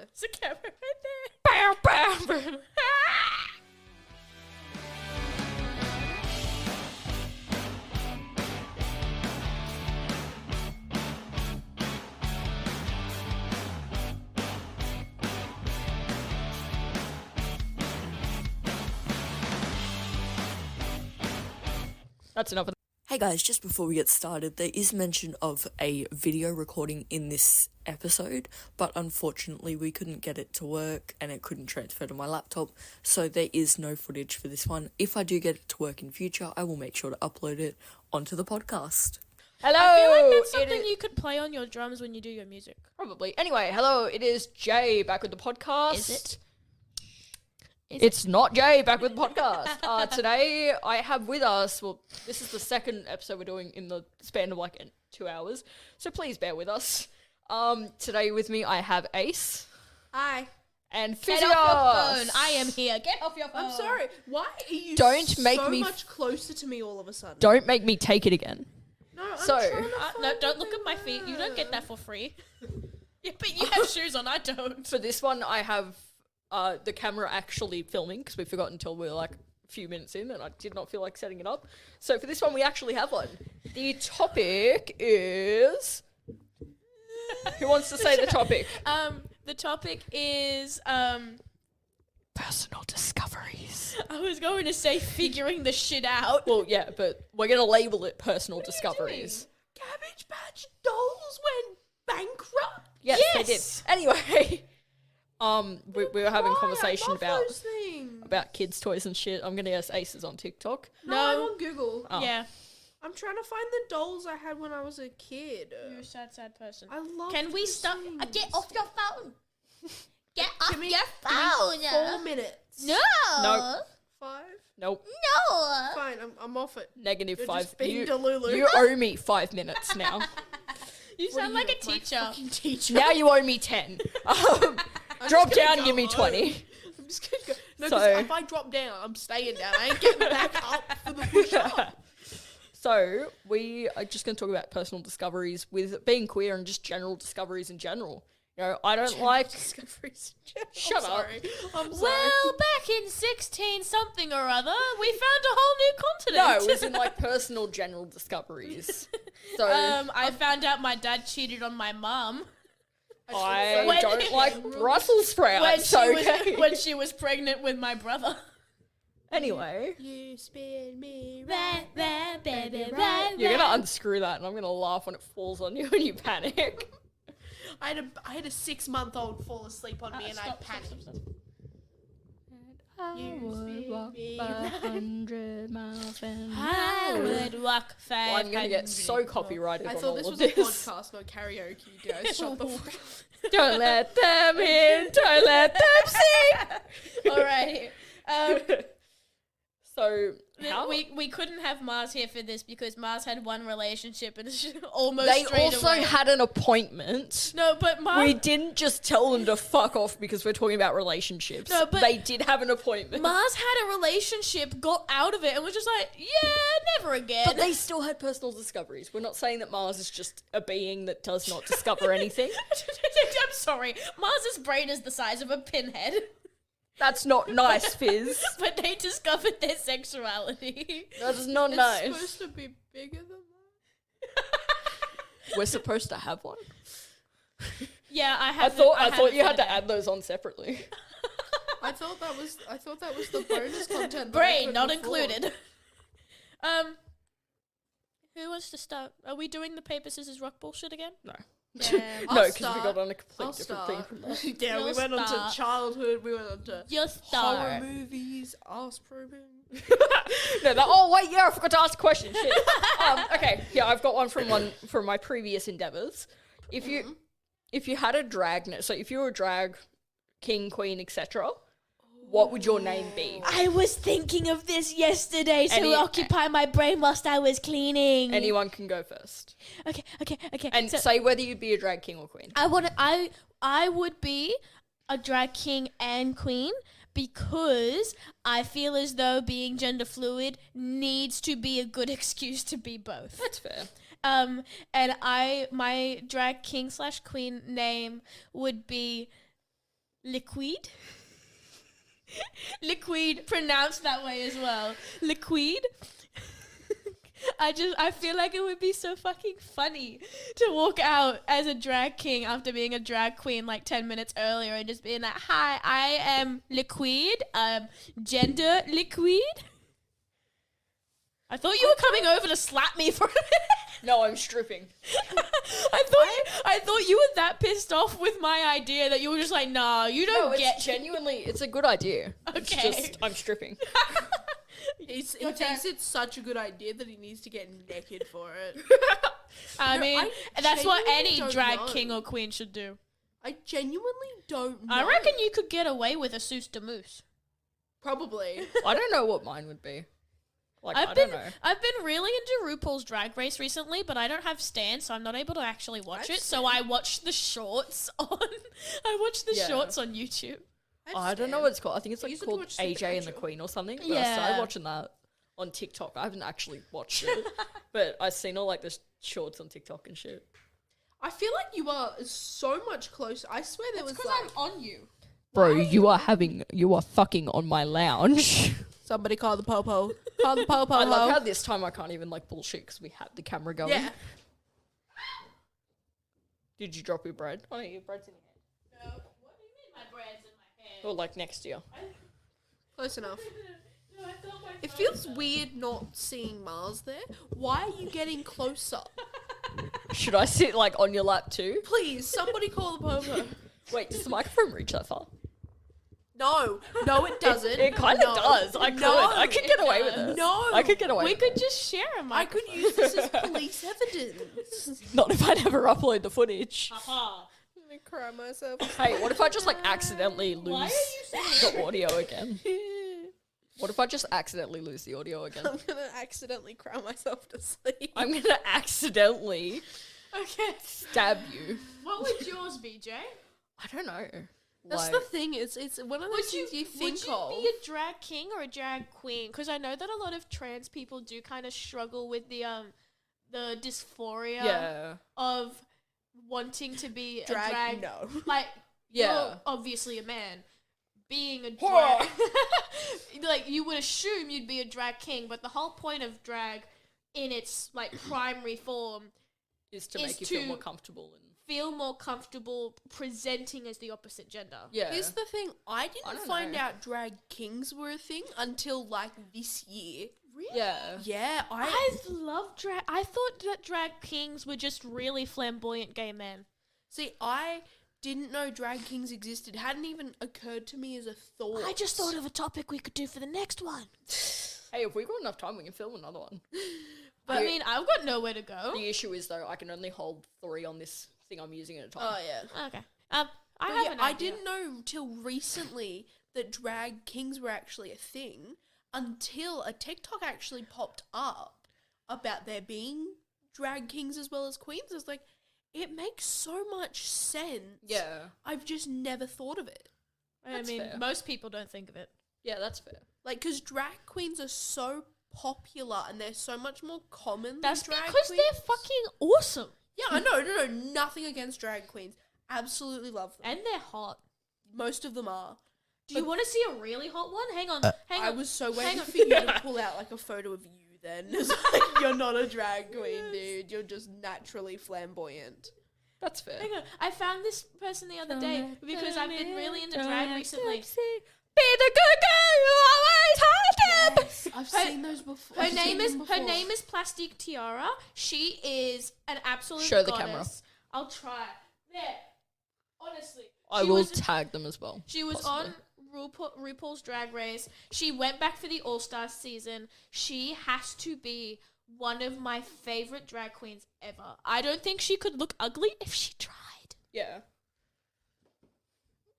there. There's a camera right there. Bow, bow, bow. That's enough of that. Hey guys, just before we get started, there is mention of a video recording in this episode, but unfortunately we couldn't get it to work and it couldn't transfer to my laptop, so there is no footage for this one. If I do get it to work in future, I will make sure to upload it onto the podcast. Hello! I feel like that's something you could play on your drums when you do your music. Probably. Anyway, hello, it is Jay back with the podcast. Is it? It's not Jay back with the podcast. Today I have with us, well, this is the second episode we're doing in the span of like 2 hours, so please bear with us. Today with me I have Ace. Hi. And Get Fizz. off your phone. I am here. Get off your phone. I'm sorry. Why are you Don't make so me much closer to me all of a sudden? Don't make me take it again. No, I'm So- trying to No, find don't look at my feet. You don't get that for free. Yeah, but you have shoes on. I don't. For this one I have the camera actually filming because we forgot until we were like a few minutes in and I did not feel like setting it up. So for this one we actually have one. The topic is... Who wants to say the topic? The topic is Personal discoveries. I was going to say figuring the shit out. Well, yeah, but we're going to label it personal discoveries. Cabbage Patch Dolls went bankrupt. Yes, they did. Yes. Anyway, we were having a Why? conversation I love about those things. kids' toys and shit. I'm going to guess Aces on TikTok. No, No. I'm on Google. Oh. Yeah. I'm trying to find the dolls I had when I was a kid. You're a sad person. I love. Can we those stop? things. Get off your phone. Get off Give me- your give me phone. 4 minutes. No. No. 5. Nope. No. Fine, I'm off it. Negative You're 5. just being You, Delulu. you owe me 5 minutes now. You What are sound you, like a my teacher. fucking teacher. Now you owe me 10. I'm Drop just gonna down, give me go 20. home. I'm just gonna go. No, So- because if I drop down, I'm staying down. I ain't getting back up for the push up. So, we are just going to talk about personal discoveries with being queer and just general discoveries in general. You know, I don't like... Discoveries. Shut I'm up. sorry. I'm sorry. Well, back in 16 something or other, we found a whole new No, continent. it was in like personal general discoveries. So, I found out my dad cheated on my mum I When- don't like Brussels when sprouts, she okay? was when she was pregnant with my brother. Anyway, You spin me Right, right, baby, right. right, you're going to right. unscrew that and I'm going to laugh when it falls on you and you panic. I had a 6-month-old fall asleep on me and I panicked. You spin me right. 100 miles an I would walk 500. Well, I'm going to get so copyrighted I on thought all this of was a this. podcast, not karaoke. You guys, shut the fuck up. Don't let them in, don't let them see. Alrighty. So, how? We couldn't have Mars here for this because Mars had one relationship and it's almost They straight also away. had an appointment. No, but Mars... We didn't just tell them to fuck off because we're talking about relationships. No, but- they did have an appointment. Mars had a relationship, got out of it, and was just like, yeah, never again. But they still had personal discoveries. We're not saying that Mars is just a being that does not discover anything. I'm sorry. Mars's brain is the size of a pinhead. That's not nice, Fizz. But they discovered their sexuality. That is not It's nice. supposed to be bigger than that. We're supposed to have one. Yeah, I I have. thought you had to add those on separately. I thought that was the bonus content. that I brain couldn't not afford. included. Who wants to start? Are we doing the paper scissors rock bullshit again? No. Yeah. No, I'll because we start. got on a completely I'll different thing start. from that. Yeah, we You'll went on start. to childhood. We went on to You'll horror start. movies, ass probing. Oh wait, yeah, I forgot to ask a question. Shit. Okay, yeah, I've got one from my previous endeavors. If you had a drag name, so if you were a drag king, queen, etc., what would your name be? I was thinking of this yesterday to Any- occupy my brain whilst I was cleaning. Anyone can go first, Okay. and so say whether you'd be a drag king or queen. I would be a drag king and queen because I feel as though being gender fluid needs to be a good excuse to be both. That's fair. And my drag king / queen name would be liquid. Liquid, pronounced that way as well. Liquid. I feel like it would be so fucking funny to walk out as a drag king after being a drag queen like 10 minutes earlier and just being like, hi, I am liquid, gender liquid. I thought you were coming over to slap me for a minute. No, I'm stripping. I thought you were that pissed off with my idea that you were just like, nah, you don't No, get it's genuinely, it's a good idea. It's Okay. just, I'm stripping. He thinks it's such a good idea that he needs to get naked for it. I No, mean, I that's what genuinely any don't drag know. king or queen should do. I genuinely don't know. I reckon you could get away with a sous de mousse. Probably. I don't know what mine would be. Like, I I've don't know. been really into RuPaul's Drag Race recently, but I don't have Stan, so I'm not able to actually watch I've it. So I watched the shorts on. I watched the Yeah. shorts on YouTube. I don't know what it's called. I think it's I like used to called watch Super AJ and the Culture. Queen or something. But I Yeah. started watching that on TikTok. I haven't actually watched it, but I've seen all like the shorts on TikTok and shit. I feel like you are so much closer. I swear there was because like... I'm on you. Bro, you are fucking on my lounge. Somebody call the popo. Call the popo. I love how this time I can't even like bullshit because we have the camera going. Yeah. Did you drop your bread? Oh, your bread's in your hand. No, what do you mean my bread's in my hand? Or like next to you. Close enough. No, I thought my It feels weird not seeing Mars there. Why are you getting closer? Should I sit like on your lap too? Please, somebody call the popo. Wait, does the microphone reach that far? No, it doesn't. It kind of No. does. I could. I could get away with it. No. I could get away We with could it. just share a I could microphone. use this as police evidence. Not if I never upload the footage. Aha. I'm gonna cry myself. Hey, what if I just like accidentally Why are lose you saying the audio again? What if I just accidentally lose the audio again? I'm gonna accidentally cry myself to sleep. I'm gonna accidentally Okay. stab you. What would yours be, Jay? I don't know. That's the thing. It's one of those things you think would you of. be a drag king or a drag queen? Because I know that a lot of trans people do kind of struggle with the dysphoria Yeah. of wanting to be a drag. drag. No. Like, Yeah. you're obviously a man. Being a drag, like you would assume you'd be a drag king, but the whole point of drag, in its like primary form, Is to Is make you feel to- more comfortable and feel more comfortable presenting as the opposite gender. yeah. Here's the thing. I didn't don't find know. out drag kings were a thing until like this year. Really? Yeah. Yeah, I love drag. I thought that drag kings were just really flamboyant gay men. see. I didn't know drag kings existed. Hadn't even occurred to me as a thought. I just thought of a topic we could do for the next one. Hey, if we've got enough time, we can film another one. But I mean, I've got nowhere to go. The issue is though, I can only hold 3 on this thing I'm using at a time. Oh yeah. Okay. I But have yeah, an I idea. didn't know until recently that drag kings were actually a thing until a TikTok actually popped up about there being drag kings as well as queens. I was like, it makes so much sense. Yeah. I've just never thought of it. I That's mean, fair. most people don't think of it. Yeah, that's fair. Like, because drag queens are so popular and they're so much more common That's than drag because queens. they're fucking awesome. Yeah, I know, no, nothing against drag queens. Absolutely love them. And they're hot. Most of them are. Do you want to see a really hot one? Hang on. Hang on. I was so waiting on. for you to pull out like a photo of you then. It's like, you're not a drag queen, dude. You're just naturally flamboyant. That's fair. Hang on. I found this person the other day because I've been really into drag recently. Be the good girl you always had to. I've Her- seen those before. Her I've name seen is them her before. name is Plastique Tiara. She is an absolute Show the goddess. camera. I'll try. There. Honestly. I She will was- tag them as well. She was possibly. on RuPaul's Drag Race. She went back for the All-Star season. She has to be one of my favorite drag queens ever. I don't think she could look ugly if she tried. Yeah.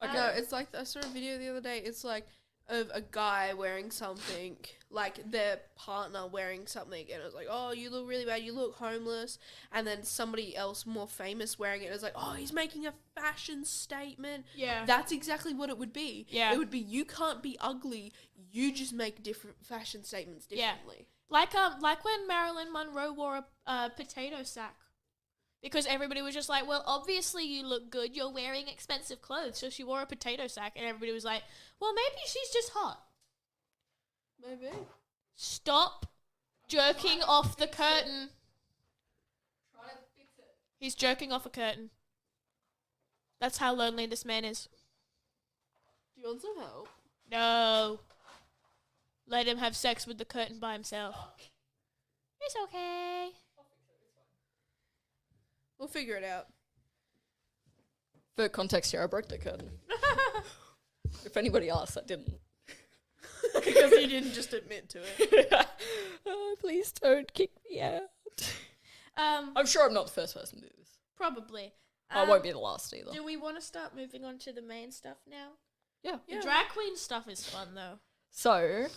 Okay. No, it's like I saw a video the other day. It's like of a guy wearing something, like their partner wearing something, and it was like, oh, you look really bad, you look homeless. And then somebody else more famous wearing it, it was like, oh, he's making a fashion statement. Yeah. That's exactly what it would be. Yeah. It would be, you can't be ugly, you just make different fashion statements Yeah. differently. Like when Marilyn Monroe wore a potato sack Because everybody was just like, well, obviously you look good. You're wearing expensive clothes. So she wore a potato sack, and everybody was like, well, maybe she's just hot. Maybe. Stop jerking off the curtain. Try to fix it. He's jerking off a curtain. That's how lonely this man is. Do you want some help? No. Let him have sex with the curtain by himself. It's okay. We'll figure it out. For context here, I broke the curtain. If anybody asks, I didn't. Because you didn't just admit to it. Oh, please don't kick me out. Um, I'm sure I'm not the first person to do this. probably. I won't be the last either. Do we want to start moving on to the main stuff now? Yeah. The drag queen stuff is fun though. So,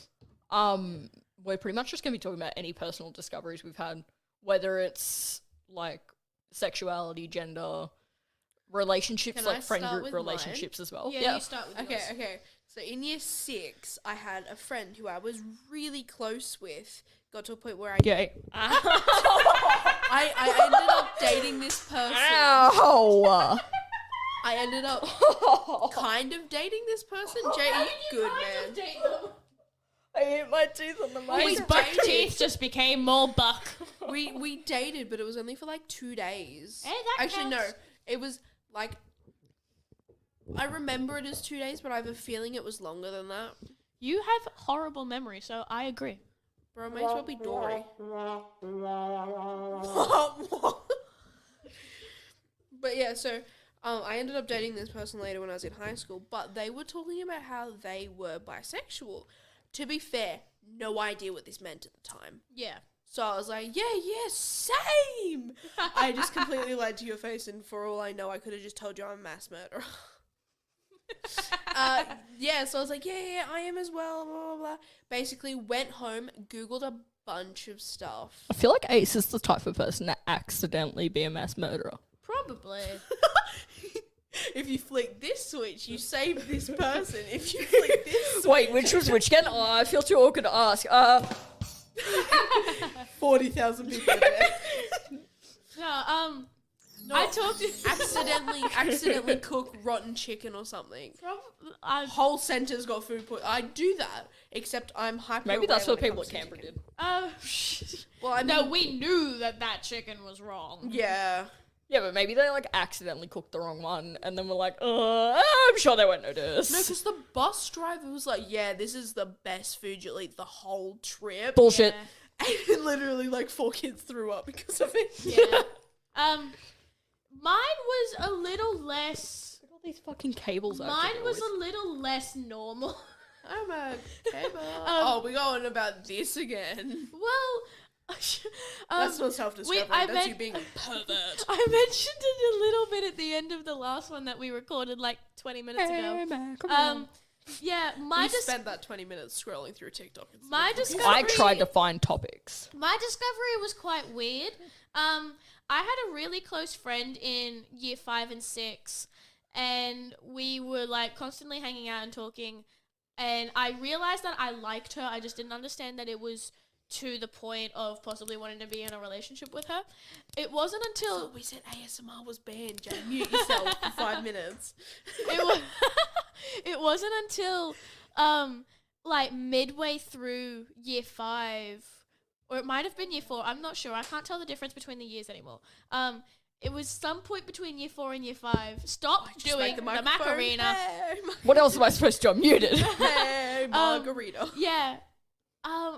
we're pretty much just going to be talking about any personal discoveries we've had, whether it's like sexuality, gender, relationships, Can like I friend start group with relationships as well. Yeah, you start with Okay, yours. okay. So in year 6, I had a friend who I was really close with. Got to a point where Gay. I ended up dating this person. Ow! I ended up kind of dating this person. Jay, are you good, man? I hit my teeth on the mic. His buck teeth just became more buck. We dated, but it was only for like 2 days. Hey, that Actually, counts. no. It was like, I remember it as 2 days, but I have a feeling it was longer than that. You have horrible memory, so I agree. Bro, may as well be Dory. But yeah, so I ended up dating this person later when I was in high school, but they were talking about how they were bisexual. To be fair, no idea what this meant at the time. Yeah. So I was like, yeah, same. I just completely lied to your face, and for all I know, I could have just told you I'm a mass murderer. Yeah, so I was like, yeah, I am as well, blah, blah, blah. Basically, went home, Googled a bunch of stuff. I feel like Ace is the type of person to accidentally be a mass murderer. Probably. If you flick this switch, you save this person. If you flick this switch... Wait, which was which again? Oh, I feel too awkward to ask. 40,000 people are there. No, No, I talked accidentally cook rotten chicken or something. Whole centre's got food put. I do that, except I'm hyper. Maybe that's aware what when it people at comes to Canberra chicken. did. Well, I mean, no, we knew that chicken was wrong. yeah. Yeah, but maybe they like accidentally cooked the wrong one, and then we're like, I'm sure they won't notice. No, because the bus driver was like, yeah, this is the best food you'll eat the whole trip. Bullshit. Yeah. And literally, like, 4 kids threw up because of it. Yeah. Mine was a little less. Look at all these fucking cables. Mine was a little less normal. I'm a caber. Oh, we're going about this again. Well, That's not self-discovery. I That's you meant- being a pervert. I mentioned it a little bit at the end of the last one that we recorded like 20 minutes ago. Yeah, We spent that 20 minutes scrolling through TikTok. And my stuff. discovery. I tried to find topics. My discovery was quite weird. I had a really close friend in year 5 and 6, and we were like constantly hanging out and talking. And I realized that I liked her. I just didn't understand that it was to the point of possibly wanting to be in a relationship with her. It wasn't until We said ASMR was banned, Jay. Mute yourself for 5 minutes. it was it wasn't until like midway through year 5, or it might have been year 4, I'm not sure, I can't tell the difference between the years anymore. It was some point between year 4 and year 5. Stop Just doing make the microphone. Macarena. Hey, What else am I supposed to do? I'm muted. hey, margarita. Yeah.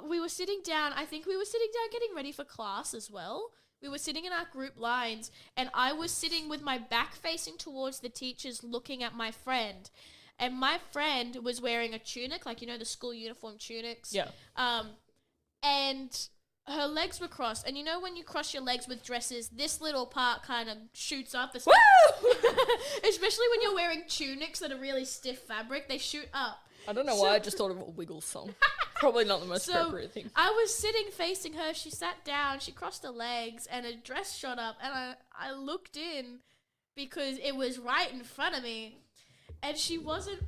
We were sitting down, I think we were sitting down getting ready for class as well. We were sitting in our group lines, and I was sitting with my back facing towards the teachers looking at my friend. And my friend was wearing a tunic, like, you know, the school uniform tunics. Yeah. And her legs were crossed. And you know when you cross your legs with dresses, this little part kind of shoots up. Especially when you're wearing tunics that are really stiff fabric, they shoot up. I don't know why I just thought of a Wiggles song. Probably not the most appropriate thing. I was sitting facing her. She sat down. She crossed her legs, and a dress shot up. And I looked in because it was right in front of me, and she wasn't.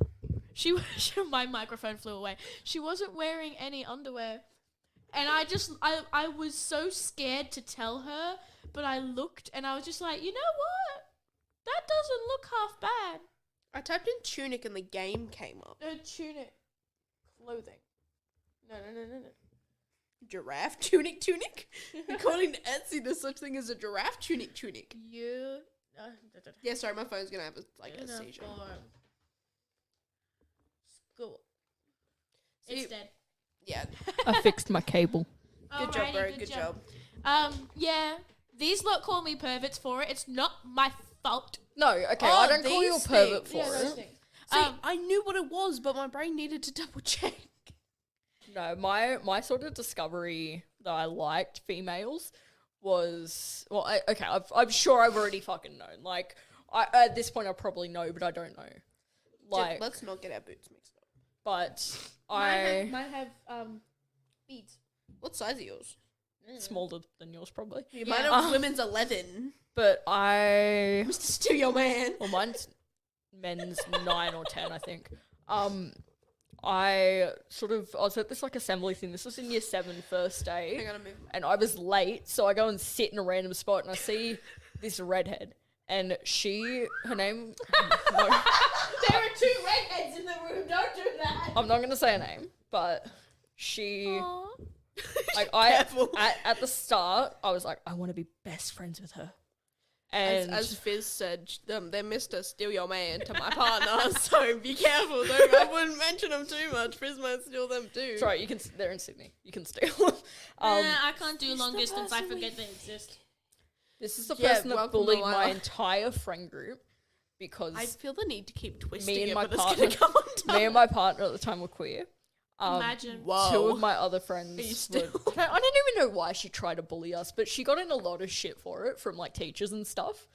My microphone flew away. She wasn't wearing any underwear, And I was so scared to tell her, but I looked and I was just like, you know what? That doesn't look half bad. I typed in tunic and the game came up. No, tunic. Clothing. No. Giraffe tunic? According to Etsy, there's such thing as a giraffe tunic. You. Yeah, sorry, my phone's gonna have a seizure. School. See, It's dead. Yeah, I fixed my cable. good job, bro. Good job. Yeah. These lot call me perverts for it. It's not my fault. No, okay, Oh, I don't call you a these pervert things. for Those it. things. See, I knew what it was, but my brain needed to double check. No, my sort of discovery that I liked females was I'm sure I've already fucking known. Like, at this point I probably know, but I don't know. Like, Let's not get our boots mixed up. but Mine have beads. What size are yours? smaller than yours probably. Yeah, mine are women's 11. But I Mr. Steal Your Man. well, mine's men's 9 or 10, I think. I was at this like assembly thing. This was in year 7, first day. Hang on a minute. And I was late, so I go and sit in a random spot and I see this redhead. And her name, no, There are 2 redheads in the room. Don't do that. I'm not going to say her name, but she, Aw. like Careful. at the start, I was like, I want to be best friends with her. And As Fizz said, they're Mr. Steal Your Man to my partner, so be careful. I wouldn't mention them too much. Fizz might steal them too. sorry, they're in Sydney. You can steal. I can't do long distance. I forget they exist. This is the Yeah, person that welcome to bullied my Lila. entire friend group because I feel the need to keep twisting me and it, my but it's partner, going to come undone. me and my partner at the time were queer. Imagine. Whoa. 2 of my other friends Are you still- I don't even know why she tried to bully us, but she got in a lot of shit for it from like teachers and stuff.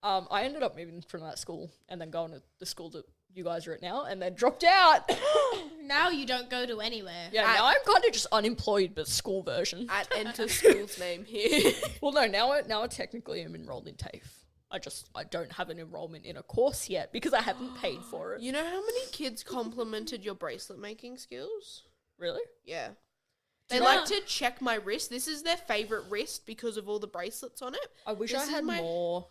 I ended up moving from that school and then going to the school that you guys are at now, and then dropped out. Now you don't go to anywhere. Yeah, now I'm kind of just unemployed, but school version. At enter school's name here. Well, no, now I technically am enrolled in TAFE. I don't have an enrollment in a course yet because I haven't paid for it. You know how many kids complimented your bracelet making skills? Really? Yeah. They Yeah. like to check my wrist. This is their favourite wrist because of all the bracelets on it. I wish This I is had my- more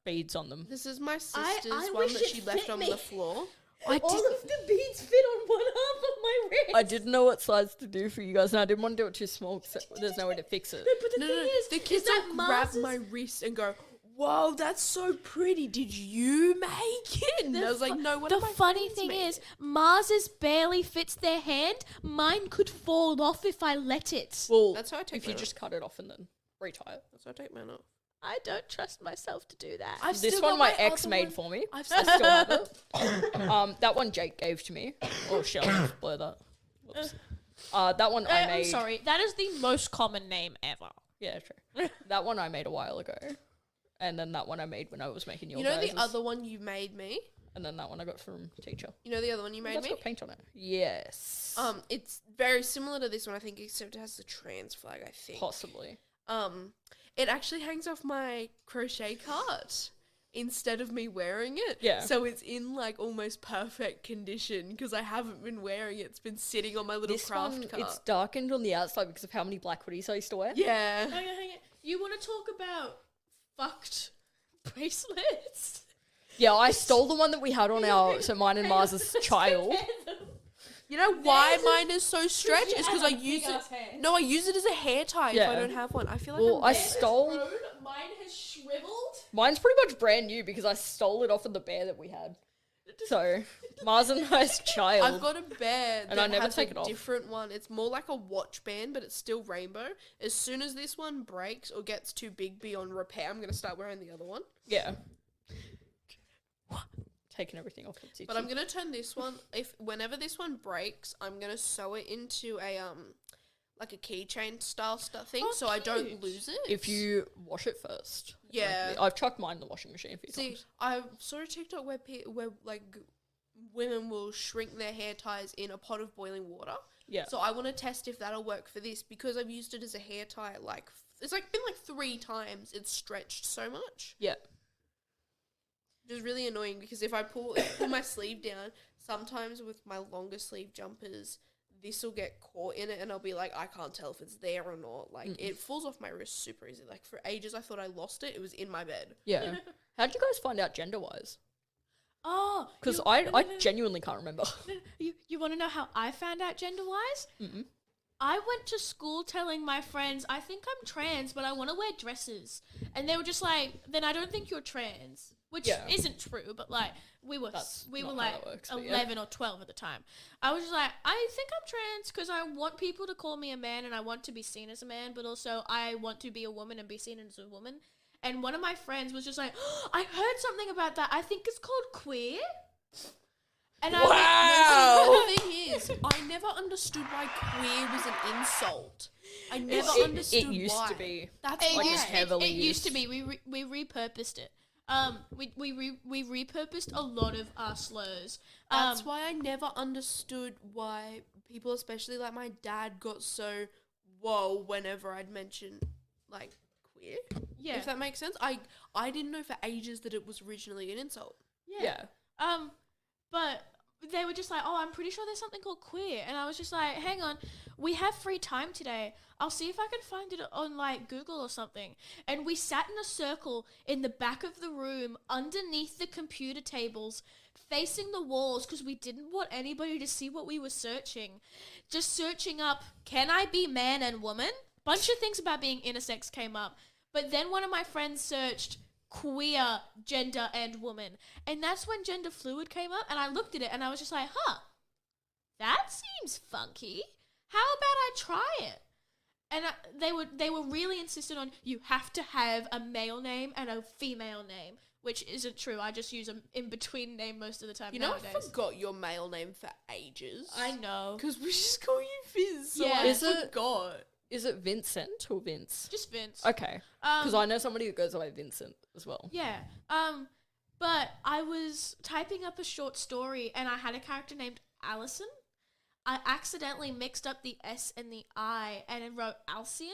wigs on them. This is my sister's one wish that it she left fit on me. the floor. I All did. of the beads fit on one half of my wrist. I didn't know what size to do for you guys, and I didn't want to do it too small because there's no way to fix it. But the No, thing is, the kids that will grab Mars's- my wrist and go, "Whoa, that's so pretty. Did you make it?" And I was like, "No, what The of my funny friends thing made is, it." Mars's barely fits their hand. Mine could fall off if I let it. Well, That's how I take if you mine just cut it off and then retie it. That's how I take mine off. I don't trust myself to do that. I've This still one got my ex other made one. for me. I've I still still have it. That one Jake gave to me. Oh shit, I'll just blur that. Whoops. That one I made. I'm sorry. That is the most common name ever. Yeah, true. That one I made a while ago. And then that one I made when I was making your You know the guys's. other one you made me? And then that one I got from teacher. You know the other one you made That's me? got paint on it. Yes. It's very similar to this one, I think, except it has the trans flag, I think. Possibly. It actually hangs off my crochet cart instead of me wearing it. Yeah. So it's in like almost perfect condition because I haven't been wearing it. It's been sitting on my little This craft one, cart. it's darkened on the outside because of how many black hoodies I used to wear. Yeah. Hang on. You want to talk about fucked bracelets? Yeah, I stole the one that we had on so mine and Mars's child. You know why mine is so stretched? It's because I use it. Hair. No, I use it as a hair tie if Yeah. I don't have one. I feel like Well, I'm I dead. stole. Mine has shriveled. Mine's pretty much brand new because I stole it off of the bear that we had. So, Mars and I's child. I've got a bear that I never has take a it off. different one. It's more like a watch band, but it's still rainbow. As soon as this one breaks or gets too big beyond repair, I'm gonna start wearing the other one. Yeah. Taking everything off. But I'm gonna turn this one. Whenever this one breaks, I'm gonna sew it into a like a keychain style stuff thing, Oh, so I don't cute. lose it. If you wash it first. Yeah. Like, I've chucked mine in the washing machine a few See, times. I saw a TikTok where women will shrink their hair ties in a pot of boiling water. Yeah. So I want to test if that'll work for this because I've used it as a hair tie. Like it's like been like 3 times. It's stretched so much, Yeah. which is really annoying because if I pull my sleeve down, sometimes with my longer sleeve jumpers, this will get caught in it and I'll be like, I can't tell if it's there or not. Like, it falls off my wrist super easy. Like, for ages, I thought I lost it. It was in my bed. Yeah. How did you guys find out gender-wise? Oh. Because you- I genuinely can't remember. You want to know how I found out gender-wise? Mm-mm. I went to school telling my friends, I think I'm trans, but I want to wear dresses. And they were just like, then I don't think you're trans. Which isn't true, but like we were That's like not how that works, but 11 or 12 at the time. I was just like, I think I'm trans because I want people to call me a man and I want to be seen as a man, but also I want to be a woman and be seen as a woman. And one of my friends was just like, oh, I heard something about that. I think it's called queer. And The thing is, I never understood why queer was an insult. I never understood why. It used to be. That's It why. used, heavily it used to used. be. We repurposed it. We repurposed a lot of our slurs. That's why I never understood why people, especially like my dad, got so whoa whenever I'd mention like queer. Yeah. If that makes sense. I didn't know for ages that it was originally an insult. Yeah. But they were just like, oh, I'm pretty sure there's something called queer. And I was just like, hang on, we have free time today. I'll see if I can find it on like Google or something. And we sat in a circle in the back of the room underneath the computer tables facing the walls because we didn't want anybody to see what we were searching. Just searching up, can I be man and woman? Bunch of things about being intersex came up. But then one of my friends searched queer, gender, and woman. And that's when gender fluid came up, and I looked at it, and I was just like, that seems funky. How about I try it? And they were really insistent on, you have to have a male name and a female name, which isn't true. I just use an in-between name most of the time nowadays. I forgot your male name for ages. I know. Because we just call you Fizz, so Yeah. I forgot. Is it Vincent or Vince? Just Vince. Okay. Because I know somebody that goes by Vincent as well. Yeah. But I was typing up a short story and I had a character named Allison. I accidentally mixed up the S and the I and it wrote Alcyon.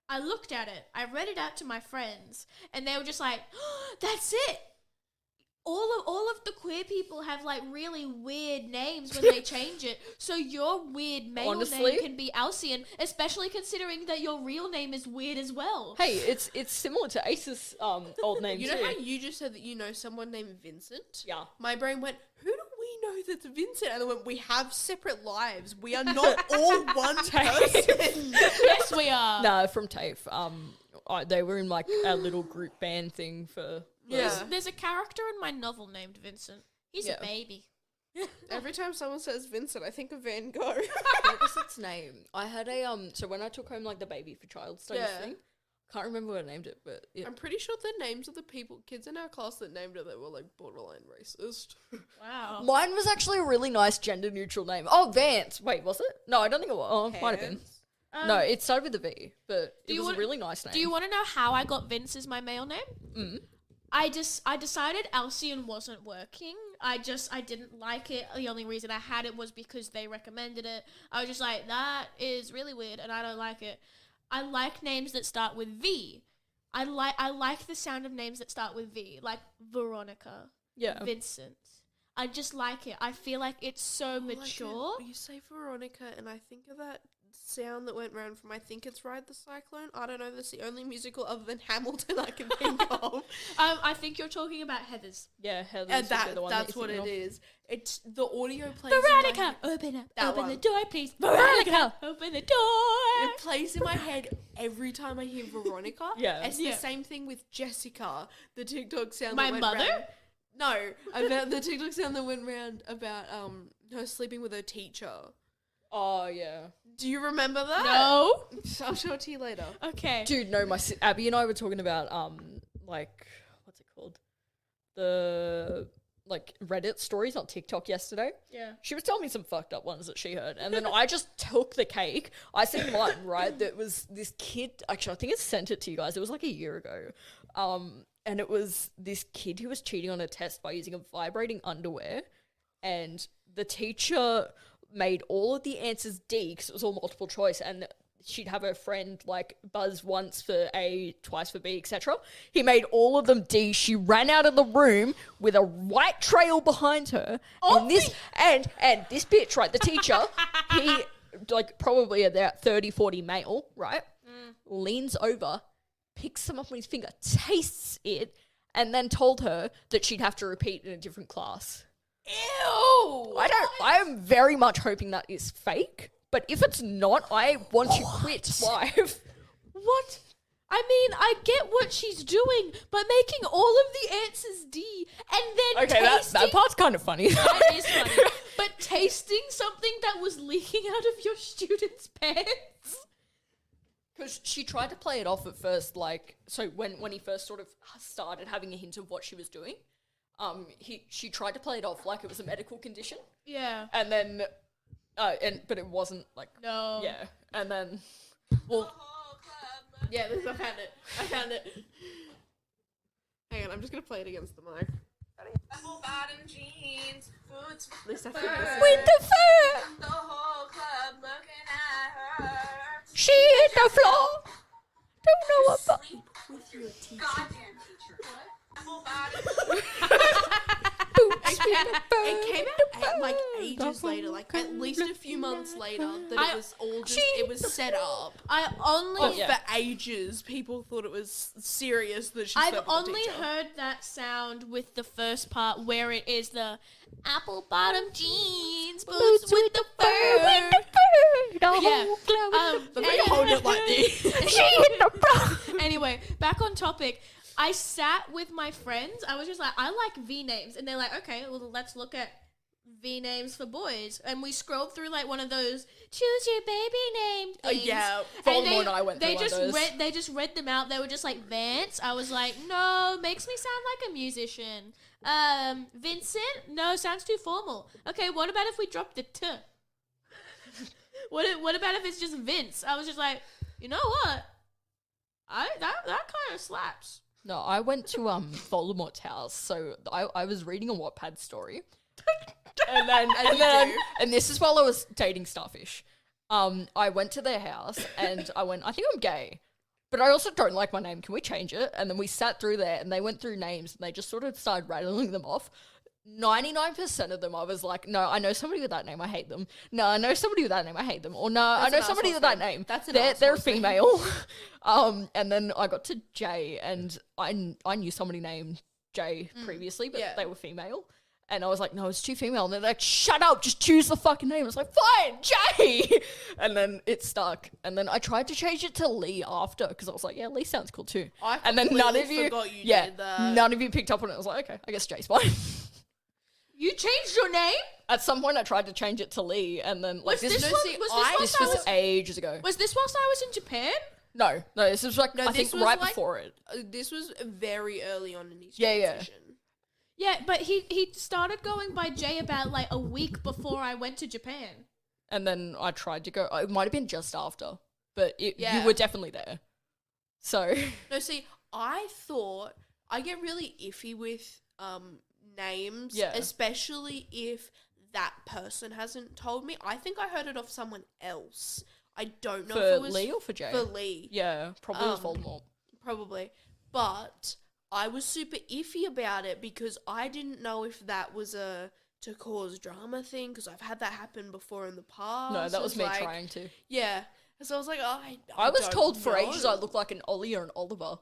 I looked at it. I read it out to my friends and they were just like, oh, that's it. All of the queer people have like really weird names when they change it. So your weird male name can be Alcyon, especially considering that your real name is weird as well. Hey, it's similar to Ace's old name You too. know how you just said that you know someone named Vincent? Yeah. My brain went, who do we know that's Vincent? And I went, we have separate lives. We are not all one person. Yes, we are. No, from TAFE. They were in like a little group band thing for. There's a character in my novel named Vincent. He's a baby. Every time someone says Vincent, I think of Van Gogh. What was its name? I had a so when I took home like the baby for child studies thing, can't remember what I named it, but yeah. I'm pretty sure the names of the kids in our class that named it, they were like borderline racist. Wow. Mine was actually a really nice gender neutral name. Oh, Vance. Wait, was it? No, I don't think it was. Oh, it might have been. No, it started with a V, but it was a really nice name. Do you want to know how I got Vince as my male name? Mm. I decided Alcyon wasn't working. I didn't like it. The only reason I had it was because they recommended it. I was just like, that is really weird and I don't like it. I like names that start with V. I like the sound of names that start with V, like Veronica, Vincent. I just like it. I feel like it's so mature. You say Veronica and I think of that sound that went round from I think it's Ride the Cyclone. I don't know, that's the only musical other than Hamilton I can think of. I think you're talking about Heathers. Yeah, Heathers. That's what it is. It's the audio plays. Veronica, open the door, please. Veronica, open the door. It plays in my head every time I hear Veronica. It's the same thing with Jessica. The TikTok sound. My that went mother. Round. No, about the TikTok sound that went round about her sleeping with her teacher. Oh yeah. Do you remember that? No. I'll show it to you later. Okay. Dude, no, Abby and I were talking about like what's it called? The like Reddit stories on TikTok yesterday. Yeah. She was telling me some fucked up ones that she heard. And then I just took the cake. I seen one, right, that was this kid, actually I think I sent it to you guys. It was like a year ago. And it was this kid who was cheating on a test by using a vibrating underwear. And the teacher made all of the answers D because it was all multiple choice, and she'd have her friend like buzz once for A, twice for B, etc. He made all of them D. She ran out of the room with a white trail behind her, and this bitch, right, the teacher, like probably about 30, 40 male, right? Leans over, picks some up on his finger, tastes it, and then told her that she'd have to repeat in a different class. Ew! I am very much hoping that is fake, but if it's not, I want to quit live. What? I mean, I get what she's doing, but making all of the answers D and then Okay, tasting... that part's kind of funny. That is funny. But tasting something that was leaking out of your student's pants? Because she tried to play it off at first, like, so when he first sort of started having a hint of what she was doing, she tried to play it off like it was a medical condition, Yeah. and then, but it wasn't, like, No. yeah, and then, well, Yeah, I found it. Hang on, I'm just gonna play it against the mic. Apple bottom jeans, boots At least I think this is with the fur, the whole club looking at her. she hit the floor, don't know what, but with your teacher. Goddamn teacher. Apple bottom. It came out like ages later, like at least a few months later, that it was all just, it was set up. I only... Oh, yeah. For ages, people thought it was serious that she I've slept with the only teacher. heard that sound with the first part where it is the apple bottom jeans, boots with the fur. Yeah. But they hold it like this. Anyway, back on topic. I sat with my friends. I was just like, I like V names. And they're like, okay, well, let's look at V names for boys. And we scrolled through like one of those choose your baby name things. Yeah. Voldemort and I went through they one of just those. They just read them out. They were just like, Vance. I was like, no, makes me sound like a musician. Vincent? No, sounds too formal. Okay, what about if we drop the T? What about if it's just Vince? I was just like, you know what? That kind of slaps. No, I went to Voldemort's house, so I was reading a Wattpad story, and this is while I was dating Starfish. I went to their house and I think I'm gay, but I also don't like my name. Can we change it? And then we sat through there and they went through names and they just sort of started rattling them off. 99% of them I was like, no, I know somebody with that name, I hate them. No, I know somebody with that name, I hate them. Or no, I know an somebody arsehole with that thing. name. That's an they're arsehole thing. female. And then I got to Jay and I knew somebody named Jay previously, but yeah. they were female. And I was like, no, it's too female. And they're like, shut up, just choose the fucking name. I was like, fine, Jay. And then it stuck. And then I tried to change it to Lee after because I was like, yeah, Lee sounds cool too. I And then none of completely you, forgot you yeah, did that. none of you picked up on it. I was like, okay, I guess Jay's fine. You changed your name? At some point, I tried to change it to Lee, and then like Was this this whilst I was was ages ago. Was this whilst I was in Japan? No, this was like No, I this think was right like- before it. This was very early on in his Yeah, yeah. transition. Yeah, but he started going by Jay about like a week before I went to Japan. And then I tried to go. It might have been just after, but you Yeah. were definitely there. So No, see, I thought I get really iffy with names, Yeah. especially if that person hasn't told me. I think I heard it off someone else. I don't know if for it was Lee or for Jay? for Lee, Yeah, probably was Um, Voldemort. probably. But I was super iffy about it because I didn't know if that was a to cause drama thing because I've had that happen before in the past. No, that was It's me like- trying to. Yeah. So I was like, oh, I was don't told for ages know. I looked like an Ollie or an Oliver.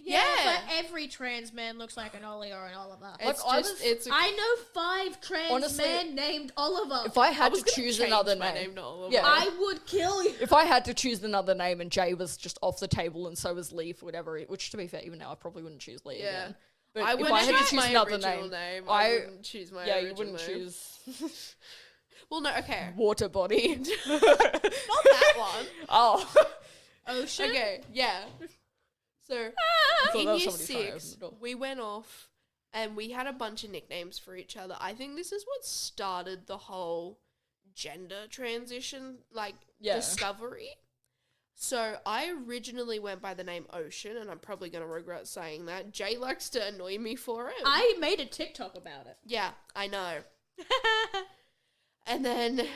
Yeah, Yeah. but every trans man looks like an Ollie or an Oliver. It's Like, I just, was- it's a I know 5 trans Honestly, men named Oliver. If I had was to gonna choose change another my name, to Oliver. yeah. I would kill you. If I had to choose another name and Jay was just off the table and so was Lee for whatever, which to be fair, even now I probably wouldn't choose Lee Yeah. again. But I if wouldn't I had to choose choose my another original name, I I- wouldn't choose my yeah, you original wouldn't name. choose Well, no, okay. water body. Not that one. Oh, Ocean? Okay, yeah. So, thought in that was year somebody trying to open 6, the door. we went off and we had a bunch of nicknames for each other. I think this is what started the whole gender transition, like, Yeah. discovery. So, I originally went by the name Ocean, and I'm probably going to regret saying that. Jay likes to annoy me for it. I made a TikTok about it. Yeah, I know. And then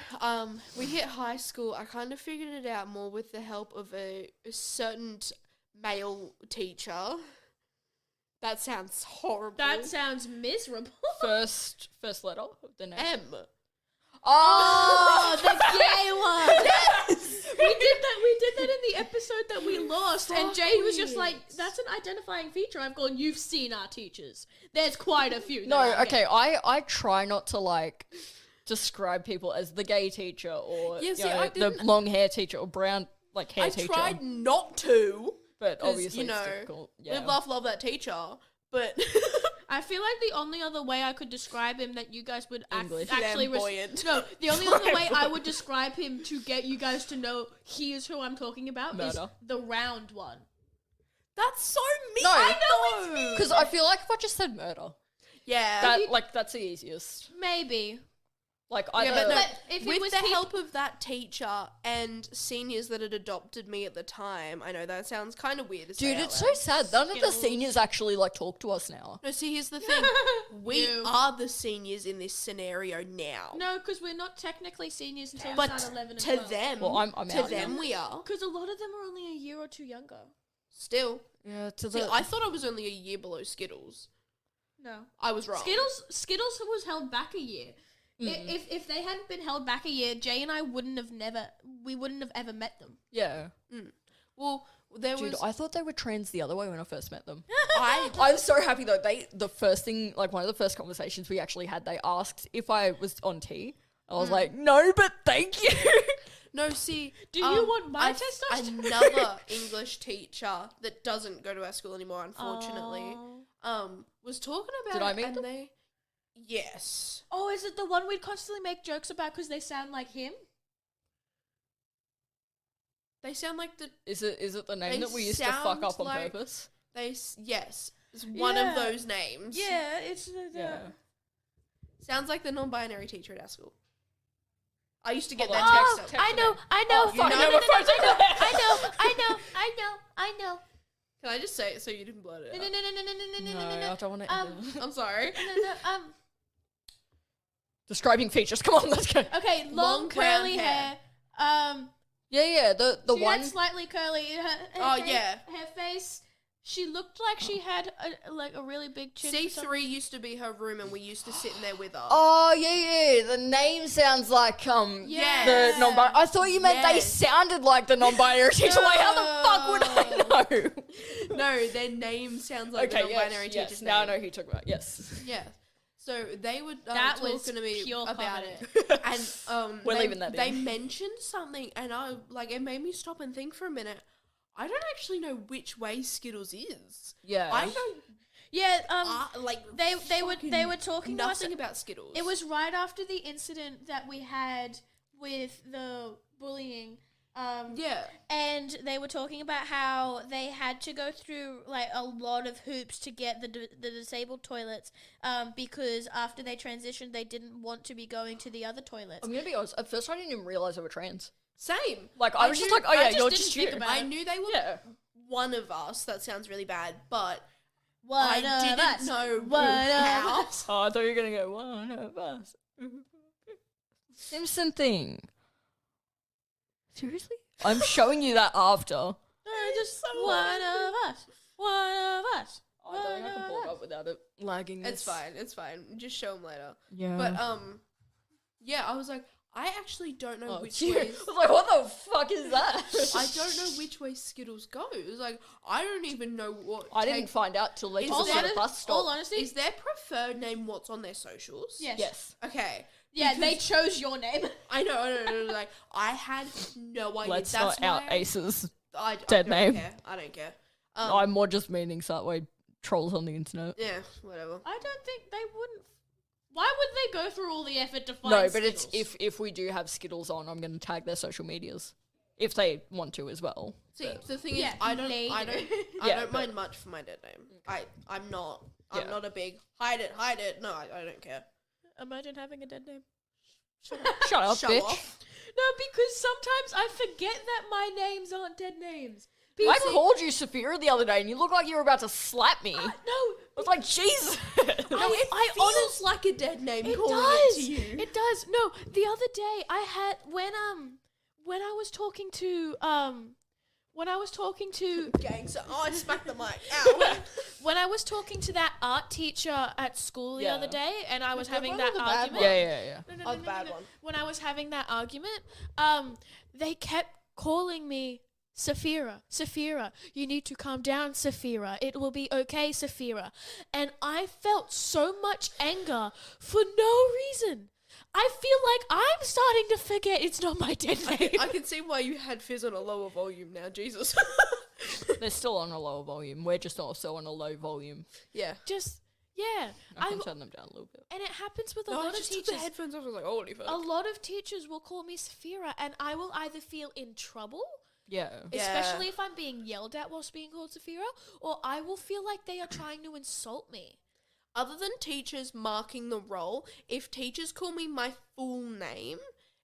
we hit high school. I kind of figured it out more with the help of a certain male teacher. That sounds horrible. That sounds miserable. first letter of the name. M. Oh, the gay one. Yes. We did that in the episode that we lost, and Jay was just like, "That's an identifying feature." I've gone, "You've seen our teachers. There's quite a few." No, that are okay, gay." I try not to, like, describe people as the gay teacher or Yeah, you see, know, I the didn't- long hair teacher or brown, like, hair I teacher. tried not to. but 'cause, obviously you know, it's difficult. Yeah. Live, laugh, love that teacher. But I feel like the only other way I could describe him that you guys would English. actually Flamboyant. no, the only other way I would describe him to get you guys to know he is who I'm talking about Murder. is the round one. that's so mean. No, I know it's mean. Because I feel like if I just said murder, Yeah. that's the easiest. Maybe. Like, Yeah, either... but no, But if it with was the peop- help of that teacher and seniors that had adopted me at the time, I know that sounds kind of weird to say Dude, out it's so loud. sad. None of the Skittles. seniors actually, like, talk to us now. No, see, here's the thing. We You. are the seniors in this scenario now. No, because we're not technically seniors until we But start 11 and to 12. them, Well, I'm to out them now. we are. Because a lot of them are only a year or two younger. Still. Yeah, to See, I thought I was only a year below Skittles. No. I was wrong. Skittles was held back a year. If they hadn't been held back a year, Jay and I wouldn't have ever met them. Yeah. Well, there Dude, was... I thought they were trans the other way when I first met them. I I'm so happy though. The first thing, like one of the first conversations we actually had, they asked if I was on T. I was like, no, but thank you. No, see... Do you want my I've- testosterone? Another English teacher that doesn't go to our school anymore, unfortunately, was talking about Did it, I meet and them? they... Yes. Oh, is it the one we'd constantly make jokes about because they sound like him? They sound like the... Is it the name They that we used to fuck sound up on like- purpose? Yes. It's one Yeah. of those names. Yeah, it's Yeah. Sounds like the non-binary teacher at our school. I used to get Hold that on. text. Text I know. Oh, fuck, know no, what my phone's over there. I know. Can I just say it so you didn't blurt it out? No, I don't want to. I'm sorry. Describing features. Come on, let's go. Okay, Long long brown curly hair. hair. Yeah, the She one. had slightly curly. Oh, yeah. Her face. She looked like she had a really big chin. for some- C3 used to be her room and we used to sit in there with her. Oh yeah. The name sounds like Yeah. the non-binary. I thought you meant they Yes. sounded like the non-binary teacher. Like, how the fuck would I know? No, their name sounds like the Okay, non-binary yes. teacher's Now I name. know who you're talking about. Yes. Yeah. So they would That was talking to me pure about comedy. it, and We're they, leaving that They in. mentioned something, and it made me stop and think for a minute. I don't actually know which way Skittles is. Yeah. I don't Yeah. They fucking were talking to us. nothing about Skittles. It was right after the incident that we had with the bullying. yeah. And they were talking about how they had to go through like a lot of hoops to get the disabled toilets because after they transitioned, they didn't want to be going to the other toilets. I'm gonna be honest. At first, I didn't even realize they were trans. Same. Like, I was just knew- like, oh yeah, I just you're didn't just think you. about I knew they were Yeah. one of us. That sounds really bad, but One I of didn't us. know One how. of us. Oh, I thought you were gonna go one of us. Simpson thing. Seriously? I'm showing you that after. No, just one of us. One of us. I don't think I can pull it up without it lagging. It's fine. It's fine. Just show them later. Yeah. But yeah, I was like, I actually don't know oh, which cute. way. I was like, what the fuck is that? I don't know which way Skittles goes. Like, I don't even know what. I didn't find out till they Is took us that at a a- bus stop. All honesty, Is their preferred name what's on their socials? yes. Yes. Okay. Yeah, they Because- chose your name. I know. Like, I had no idea. Let's That's not out why Aces. I dead don't name. Care. I don't care. I'm more just meaning so that way trolls on the internet. Yeah, whatever. I don't think they wouldn't. Why would they go through all the effort to find No, but Skittles? it's if we do have Skittles on, I'm going to tag their social medias if they want to as well. See, But- the thing Yeah, is, I don't later. Yeah, don't but- mind much for my dead name. I'm not Yeah. not a big hide it. No, I don't care. Imagine having a dead name. Shut up, Show bitch. off. No, because sometimes I forget that my names aren't dead names. I called you Sophia the other day and you look like you were about to slap me. I No, was like, Jesus. No, it I feels like a dead name it calling does. it to you. It does. No, the other day I had when I was talking to Gang, so I smacked the mic. Ow. when I was talking to that art teacher at school the Yeah. other day, and I was The having one that or the bad argument. yeah. No. Oh, the bad one. When I was having that argument, they kept calling me Saphira, you need to calm down, Saphira. It will be okay, Saphira. And I felt so much anger for no reason. I feel like I'm starting to forget it's not my dead name. I can see why you had Fizz on a lower volume now, Jesus. They're still on a lower volume. We're just also on a low volume. Yeah. Just, yeah. I can turn them down a little bit. And it happens with a No, I lot of just took the teachers. headphones off. I was like, holy fuck. A lot of teachers will call me Saphira, and I will either feel in trouble, Yeah. especially if I'm being yelled at whilst being called Saphira, or I will feel like they are trying to insult me. Other than teachers marking the role, if teachers call me my full name,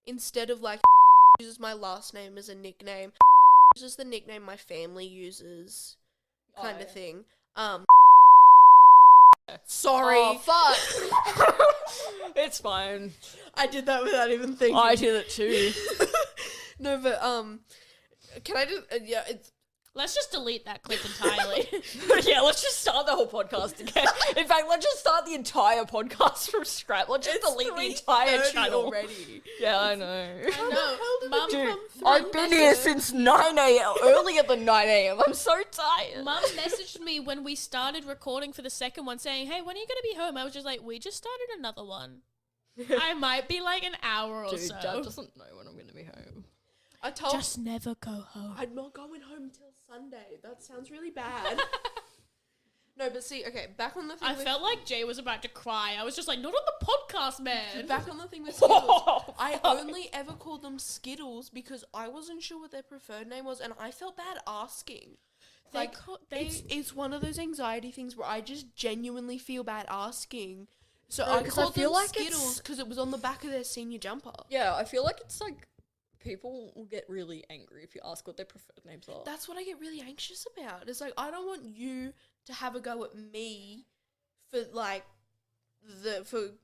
instead of like uses my last name as a nickname, uses the nickname my family uses, kind of thing. Sorry. Oh, fuck. It's fine. I did that without even thinking. I did it too. No, but can I just yeah, it's Let's just delete that clip entirely. Yeah, let's just start the whole podcast again. In fact, let's just start the entire podcast from scratch. Let's just delete the entire 3:30 channel already. Yeah, I know. I know. Mum, Dude, I've been here since 9 a.m. Earlier than 9 a.m. I'm so tired. Mum messaged me when we started recording for the second one saying, hey, when are you going to be home? I was just like, we just started another one. I might be like an hour or Dude, so. Dad doesn't know when I'm going to be home. I told Just never go home. I'm not going home till Sunday. That sounds really bad. No, but see, okay, back on the thing. I felt like Jay was about to cry. I was just like, not on the podcast, man. Back on the thing with Skittles. I only ever called them Skittles because I wasn't sure what their preferred name was, and I felt bad asking. It's one of those anxiety things where I just genuinely feel bad asking. So No, I 'cause I called feel them like Skittles because it was on the back of their senior jumper. Yeah, I feel like it's like people will get really angry if you ask what their preferred names are. That's what I get really anxious about. It's like, I don't want you to have a go at me for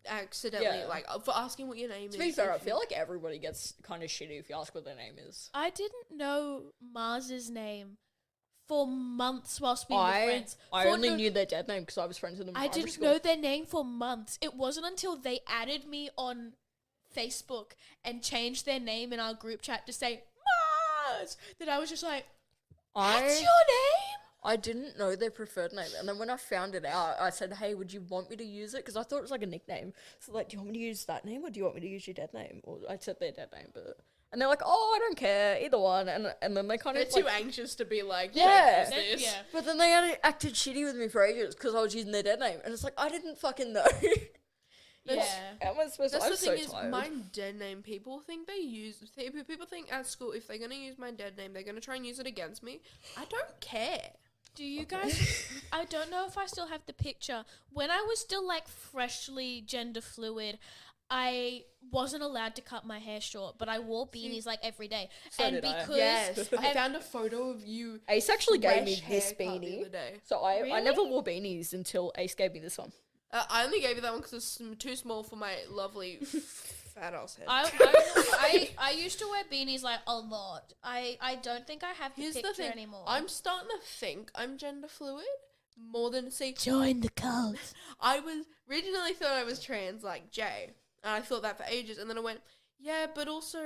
accidentally, for asking what your name is. To be fair, I feel like everybody gets kind of shitty if you ask what their name is. I didn't know Mars's name for months whilst being friends. I only knew their dead name because I was friends with them in I primary didn't school. know their name for months. It wasn't until they added me on Facebook and changed their name in our group chat to say Mars that I was just like, that's your name? I didn't know their preferred name, and then when I found it out, I said, hey, would you want me to use it? Because I thought it was like a nickname. So like, do you want me to use that name, or do you want me to use your dead name? Or I said their dead name, but... And they're like, oh, I don't care, either one. And then they kind They're of too anxious to be like, Yeah. use this. Yeah. But then they acted shitty with me for ages because I was using their dead name. And it's like, I didn't fucking know. Yeah. How am I supposed to? That's I'm the so thing is, tired. my dead name, people think people think at school, if they're going to use my dead name, they're going to try and use it against me. I don't care. Do you guys... I don't know if I still have the picture. When I was still like freshly gender fluid, I wasn't allowed to cut my hair short, but I wore beanies like every day. So and did I. because Yes, I found a photo of you. Ace actually gave me fresh this haircut the beanie. other day. So I Really? never wore beanies until Ace gave me this one. I only gave you that one because it's too small for my lovely fat ass head. I used to wear beanies like a lot. I don't think I have the Here's picture the thing. anymore. I'm starting to think I'm gender fluid more than Join the cult. I was originally thought I was trans like Jay, and I thought that for ages, and then I went, yeah, but also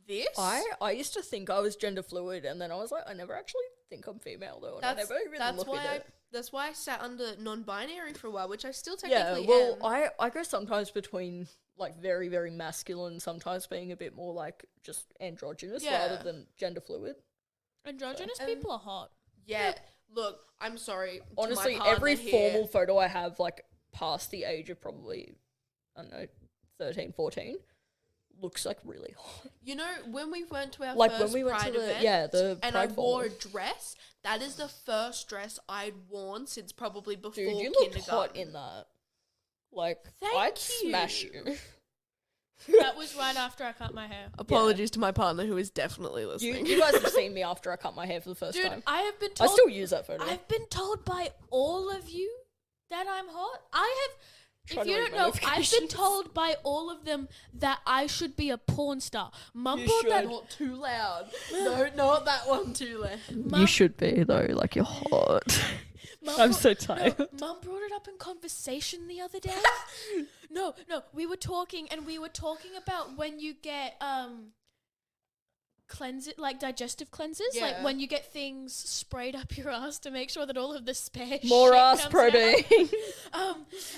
this. I used to think I was gender fluid, and then I was like, I never actually think I'm female though, and I never really look at it. That's why I sat under non-binary for a while, which I still Yeah, technically well, am. I go sometimes between like very, very masculine, sometimes being a bit more like just androgynous Yeah. rather than gender fluid. Androgynous And- people are hot. Yeah, look, I'm sorry. to my Honestly, partner every here. formal photo I have, like past the age of probably, I don't know, 13, 14, looks like really hot. You know, when we went to our Like first when we went Pride to the event, the and Pride I wore a Formal. dress, that is the first dress I'd worn since probably before Dude, you looked kindergarten. hot in that. Like, Thank I'd you. smash you. That was right after I cut my hair. Apologies to my partner who is definitely You, listening. you guys have seen me after I cut my hair for the first Dude, time. I have been I told still use that photo. I've been told by all of you that I'm hot. Try If to you read don't know, I've been notifications. told by all of them that I should be a porn star. Mum You brought that. should. Not too loud. No, not that one too loud. You should be though, like you're hot. I'm so tired. Mum brought it up in conversation the other day. No, we were talking about when you get like digestive cleansers, like Yeah. when you get things sprayed up your ass to make sure that all of the spare More shit ass comes protein. out.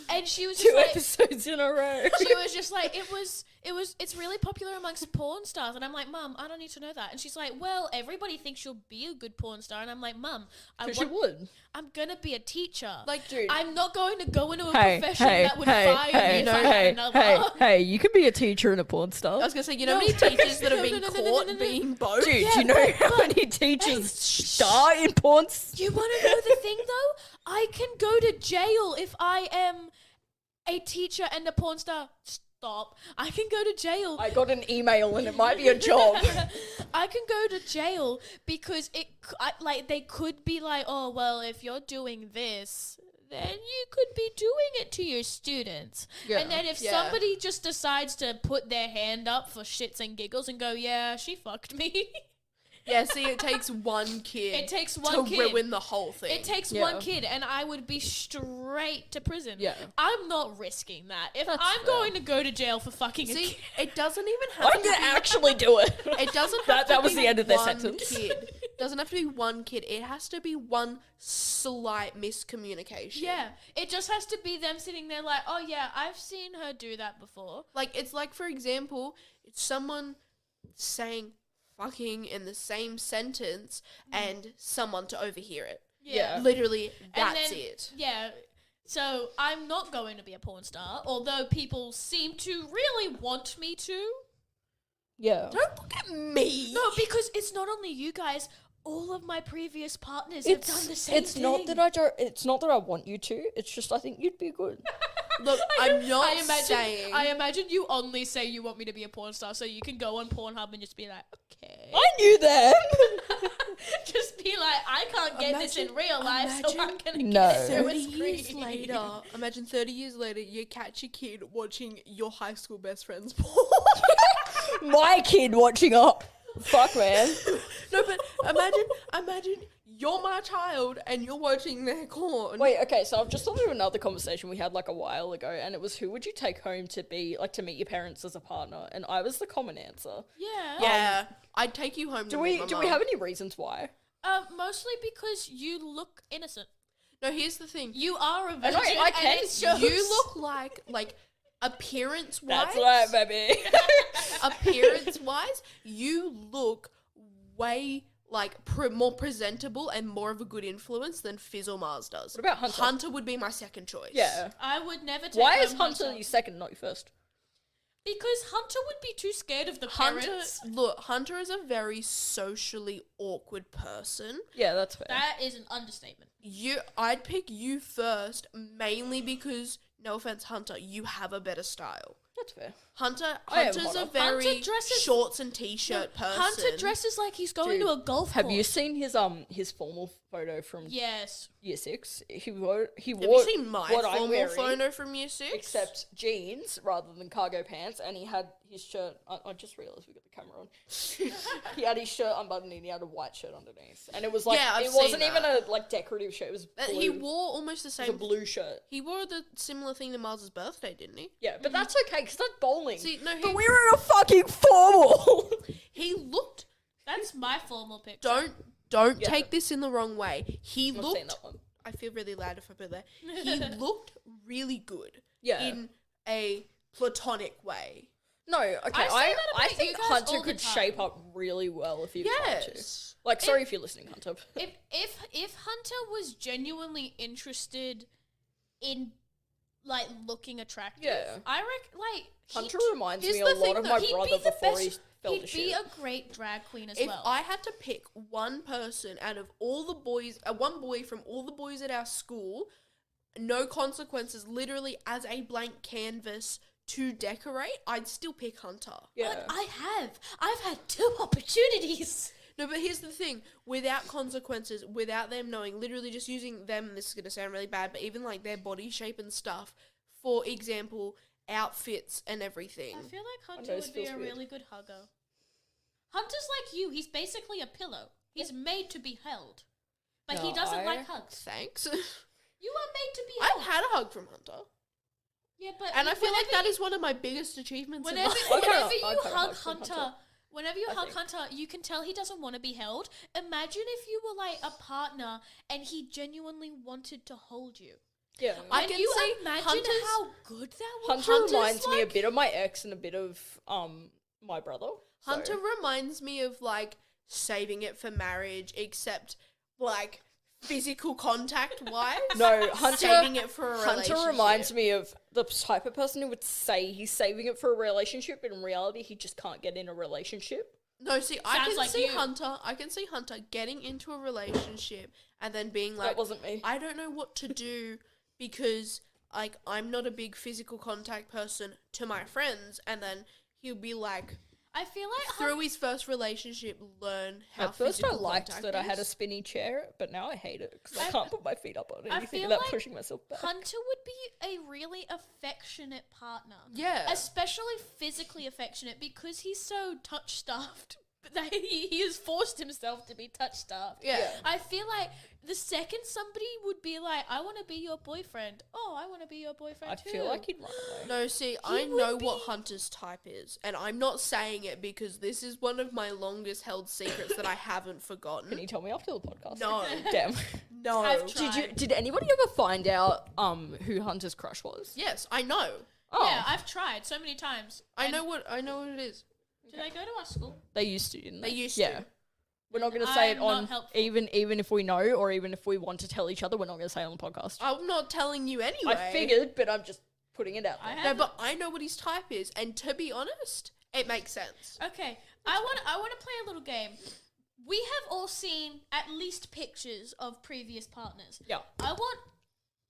And she was 2 just like, episodes in a row. she was just like, it's really popular amongst porn stars. And I'm like, Mum, I don't need to know that. And she's like, well, everybody thinks you'll be a good porn star. And I'm like, Mum, Because you would. I'm gonna be a teacher. Like, Dude. I'm not going to go into a Hey, profession that would fire me if I had another. hey, you could be a teacher and a porn star. I was gonna say, you know how many teachers that have been caught being both? Dude, Yeah, you know but- how many teachers star in porn? You want to know the thing though? I can go to jail if I am a teacher and a porn star. Stop. I can go to jail. I got an email and it might be a job. I can go to jail because they could be like, oh, well, if you're doing this, then you could be doing it to your students. Yeah. And then if somebody just decides to put their hand up for shits and giggles and go, yeah, she fucked me. Yeah, see, it takes one kid It takes to one kid. ruin the whole thing. It takes Yeah. one kid, and I would be straight to prison. Yeah. I'm not risking that. If That's I'm fair. going to go to jail for fucking a See, kid, it doesn't even have I'm to gonna be, actually do it. it doesn't That- have that to was be the end of their one sentence. kid. Doesn't have to be one kid. It has to be one slight miscommunication. yeah, it just has to be them sitting there like, oh yeah, I've seen her do that before. Like, it's like, for example, it's someone saying fucking in the same sentence and someone to overhear it. Yeah. Literally, And that's then- it. Yeah. So I'm not going to be a porn star, although people seem to really want me to. Yeah. Don't look at me. No, because it's not only you guys. All of my previous partners have done the same It's thing. not that I don't. It's not that I want you to. It's just I think you'd be good. Look, I'm not I imagine, saying... I imagine you only say you want me to be a porn star, so you can go on Pornhub and just be like, okay. I knew them. Just be like, I can't get this in real life, so I'm gonna No. get it through 30 a years screen. later, imagine 30 years later, you catch a kid watching your high school best friend's porn. My kid watching up. Fuck, man. No, but imagine you're my child and you're watching their porn. Wait, okay, so I've just thought of another conversation we had like a while ago, and it was who would you take home to be like to meet your parents as a partner? And I was the common answer. Yeah. Yeah, I'd take you home. Do to we meet my do we mum. have any reasons why? Mostly because you look innocent. No, here's the thing. You are a virgin, I and can- it shows. You look like appearance wise. That's right, baby. Appearance wise, you look way like more presentable and more of a good influence than Fizz or Mars does. What about Hunter? Hunter would be my second choice. Yeah. I would never take Why home is Hunter your second, not your first? Because Hunter would be too scared of the Hunter, parents. look, Hunter is a very socially awkward person. Yeah, that's fair. That is an understatement. I'd pick you first, mainly because, no offense, Hunter, you have a better style. That's fair. Hunter's a hotter. very Hunter dresses- shorts and t-shirt person. Hunter dresses like he's going Dude, to a golf Have course. you seen his formal photo from Yes. year 6? He wore Have you seen my what I'm formal wearing, photo from year 6? except jeans rather than cargo pants, and he had his shirt. I just realized we got the camera on. He had his shirt unbuttoned and he had a white shirt underneath, and it was like Yeah, I've it wasn't seen even that. a like decorative shirt. It was blue. He wore almost the it was a same. blue shirt. He wore the similar thing to Mars's birthday, didn't he? Yeah, but that's okay because that's bowling. See, no, but he- we were in a fucking formal. He looked. That's my formal picture. Don't Yeah. take this in the wrong way. He I've seen looked. that one. I feel really loud if I put that. He looked really good. Yeah. In a platonic way. No, okay. I say that I about think you guys Hunter all the could time. shape up really well if he tried to. Yes. Like, sorry if you're listening, Hunter. If Hunter was genuinely interested in like looking attractive, Yeah. I reckon like Hunter reminds here's me a the lot thing of though, my he'd be brother the before he best- fell to he'd be shit. a great drag queen as If well. I had to pick one person out of all the boys, one boy from all the boys at our school, no consequences, literally as a blank canvas to decorate, I'd still pick Hunter. Yeah. I've had 2 opportunities. No, but here's the thing. Without consequences, without them knowing, literally just using them, this is going to sound really bad, but even like their body shape and stuff, for example, outfits and everything. I feel like Hunter Hunter's would be feels a weird. really good hugger. Hunter's like you. He's basically a pillow. He's made to be held. But he No, doesn't like hugs. Thanks. You are made to be I've held. had a hug from Hunter. Yeah, but And I feel like whenever that is one of my biggest achievements in Whenever, life. whenever I've you had a hug hug from Hunter, Hunter. whenever you I hug think. Hunter, you can tell he doesn't want to be held. Imagine if you were like a partner and he genuinely wanted to hold you. Yeah. I Can can you see imagine Hunter's- how good that would Hunter Hunter's reminds me a like- bit of my ex and a bit of my brother. so- Hunter reminds me of like saving it for marriage, except like physical contact wise. No, Hunter. saving it for a relationship. Hunter reminds me of the type of person who would say he's saving it for a relationship, but in reality, he just can't get in a relationship. No, see, I Sounds can like see you. Hunter. I can see Hunter getting into a relationship and then being like, That wasn't me. I don't know what to do because like I'm not a big physical contact person to my friends, and then he'll be like, I feel like through his first relationship, learn how. At first, I physical liked contact that I had a is. spinny chair, but now I hate it because I I- can't put my feet up on I anything feel without like pushing myself back. Hunter would be a really affectionate partner. Yeah. Especially physically affectionate because he's so touch stuffed. That he has forced himself to be touch stuffed. Yeah. I feel like the second somebody would be like, I want to be your boyfriend. Oh, I want to be your boyfriend I too. feel like he'd run away. No, see, I would know what be- Hunter's type is, and I'm not saying it because this is one of my longest held secrets that I haven't Can forgotten. you tell me after the podcast? No. Damn. No. I've Did Did anybody ever find out who Hunter's crush was? Yes, I know. Oh, Yeah, I've tried so many times. I And know what it is. Do they go to our school? they used to, didn't they? They used yeah. to. We're not going to say it I'm not on helpful. even if we know or even if we want to tell each other. We're not going to say it on the podcast. I'm not telling you anyway. I figured, but I'm just putting it out I there. No, have. but I know what his type is, and to be honest, it makes sense. Okay, I want to play a little game. We have all seen at least pictures of previous partners. Yeah. I want.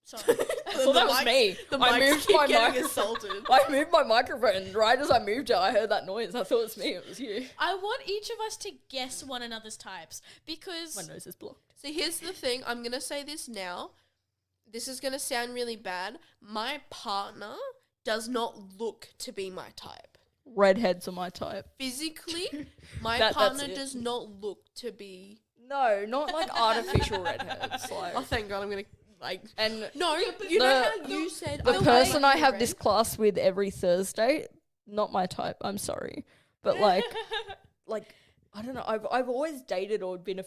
Sorry. I thought that was me. The I mics moved keep my getting microphone. assaulted. I moved my microphone. Right as I moved it, I heard that noise. I thought it was me. It was you. I want each of us to guess one another's types because My nose is blocked. So here's the thing. I'm going to say this now. This is going to sound really bad. My partner does not look to be my type. Redheads are my type. Physically, my That's partner it. does not look to be... No, not like artificial redheads. Like, Oh, thank God, I'm going to... Like, and no, you the- know how you said... the I person like I have red? this class with every Thursday, not my type. I'm sorry, but like I don't know. I've always dated or been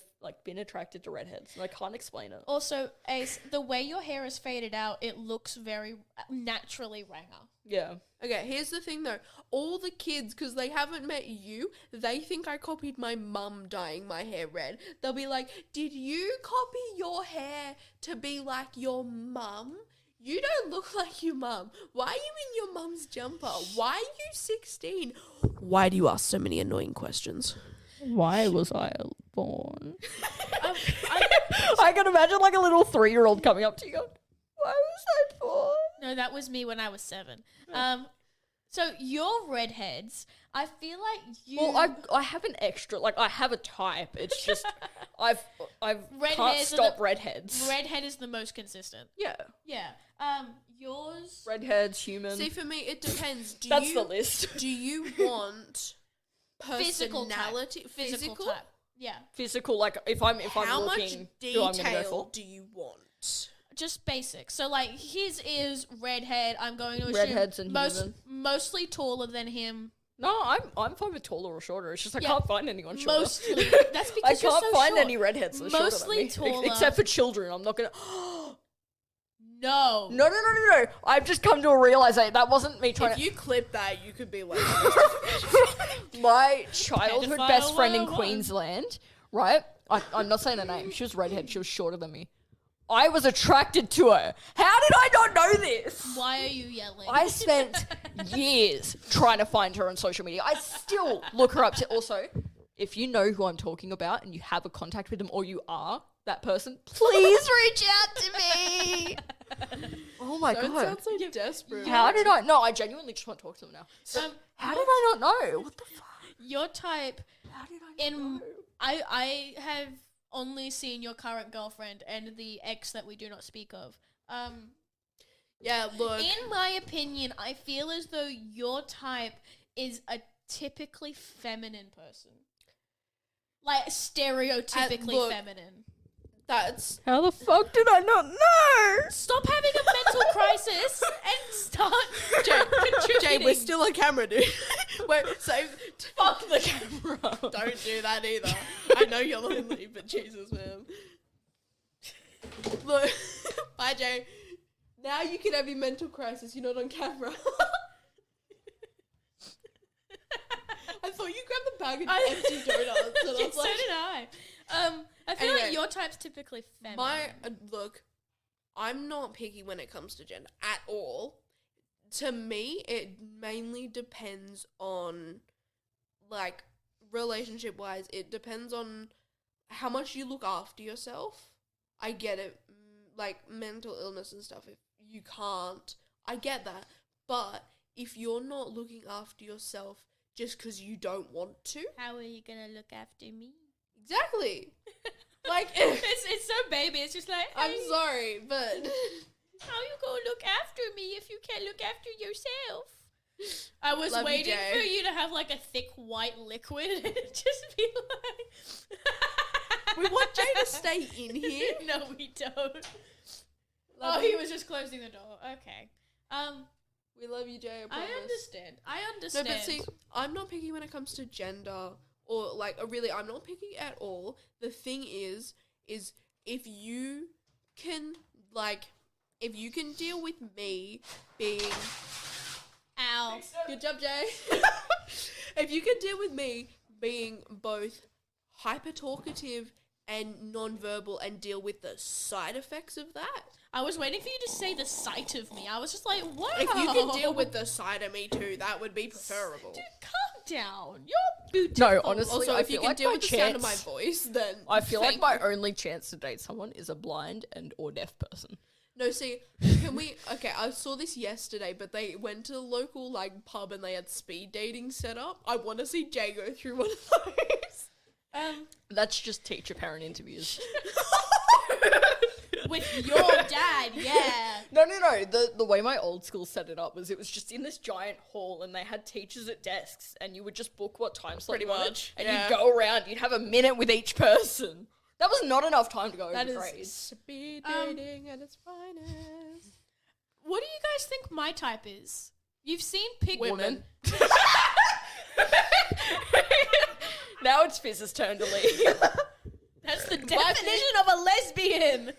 attracted to redheads, and I can't explain it. also, Ace, the way your hair is faded out, it looks very naturally ranger. Yeah, Okay, here's the thing though. All the kids, because they haven't met you, they think I copied my mum dyeing my hair red. They'll be like, did you copy your hair to be like your mum? You don't look like your mum. Why are you in your mum's jumper? Why are you 16? Why do you ask so many annoying questions? why was I born? I, I can imagine like a little 3-year-old coming up to you going, why was I born? no, that was me when I was 7. So your redheads, I feel like you. Well, I have an extra, like I have a type. It's just I've Red can't hairs are stop the- redheads. redhead is the most consistent. Yeah, Yeah. Yours. redheads, human. See, for me, it depends. That's the list. Do you want Physical type. personality? Physical type. Yeah. Physical, like if I'm How much looking who I'm gonna go detail for. do you want? Just basic. So like his is redhead. I'm going to assume Redheads and human. mostly taller than him. No, I'm fine with taller or shorter. It's just I Yeah. can't find anyone shorter. Mostly. That's I because you're can't so find short. any redheads that are shorter Mostly than me. taller. Except for children. I'm not gonna. No. No. I've just come to a realization that wasn't me trying If you clip that, you could be like, to. My childhood Pedophile best friend in 101. Queensland, right? I'm not saying her name. She was redhead. She was shorter than me. I was attracted to her. How did I not know this? Why are you yelling? I spent years trying to find her on social media. I still look her up. Also, if you know who I'm talking about and you have a contact with them or you are that person, please reach out to me. Oh my don't god. sound so desperate. How did I? No, I genuinely just want to talk to them now. How did I not know? What the fuck? Your type. How did I not In know? I have only seen your current girlfriend and the ex that we do not speak of. Yeah, look. In my opinion, I feel as though your type is a typically feminine person. Like stereotypically look, feminine. That's How the fuck did I not know? Stop having a mental crisis and start contributing. Jay. We're still on camera, dude. Wait, save. Fuck the camera. Don't do that either. I know you're lonely, but Jesus, man. Look, bye, Jay. Now you can have your mental crisis. You're not on camera. I thought you grabbed the bag of empty donuts. And I was So like, did I. I feel Anyway. like your type's typically feminine. look, I'm not picky when it comes to gender at all. To me, it mainly depends on, like, relationship wise, it depends on how much you look after yourself. I get it, like mental illness and stuff. If you can't, I get that. But if you're not looking after yourself just because you don't want to, How are you gonna look after me? exactly. Like, It's so baby. It's just like, I'm hey, sorry, but how you gonna look after me if you can't look after yourself? I was Love you, waiting Jay. for you to have like a thick white liquid and just be like, we want Jay to stay in here. No, we don't. Love Oh, you. he was just closing the door. Okay. We love you, Jay. I I promise. understand. I No, understand. but see, I'm not picky when it comes to gender or like really, I'm not picky at all. The thing is if you can deal with me being, Ow. good job, Jay. If you can deal with me being both hyper talkative and non-verbal and deal with the side effects of that. I was waiting for you to say the sight of me. I was just like, wow. If you can deal with the side of me too, that would be preferable. Dude, calm down. You're beautiful. No, honestly, Also, I if you feel can like deal my with the sound of my chance- voice, then I feel like thank my you. only chance to date someone is a blind and or deaf person. No, see, can we? Okay, I saw this yesterday, but they went to a local like pub and they had speed dating set up. I want to see Jay go through one of those. That's just teacher-parent interviews. With your dad, yeah. No. The way my old school set it up was it was just in this giant hall and they had teachers at desks and you would just book what time slot Pretty you wanted, much, and yeah. you'd go around. You'd have a minute with each person. That was not enough time to go That over is grades. speed Um, dating at its finest. What do you guys think my type is? You've seen Pig Women. Now it's Fizz's turn to leave. That's the definition of a lesbian.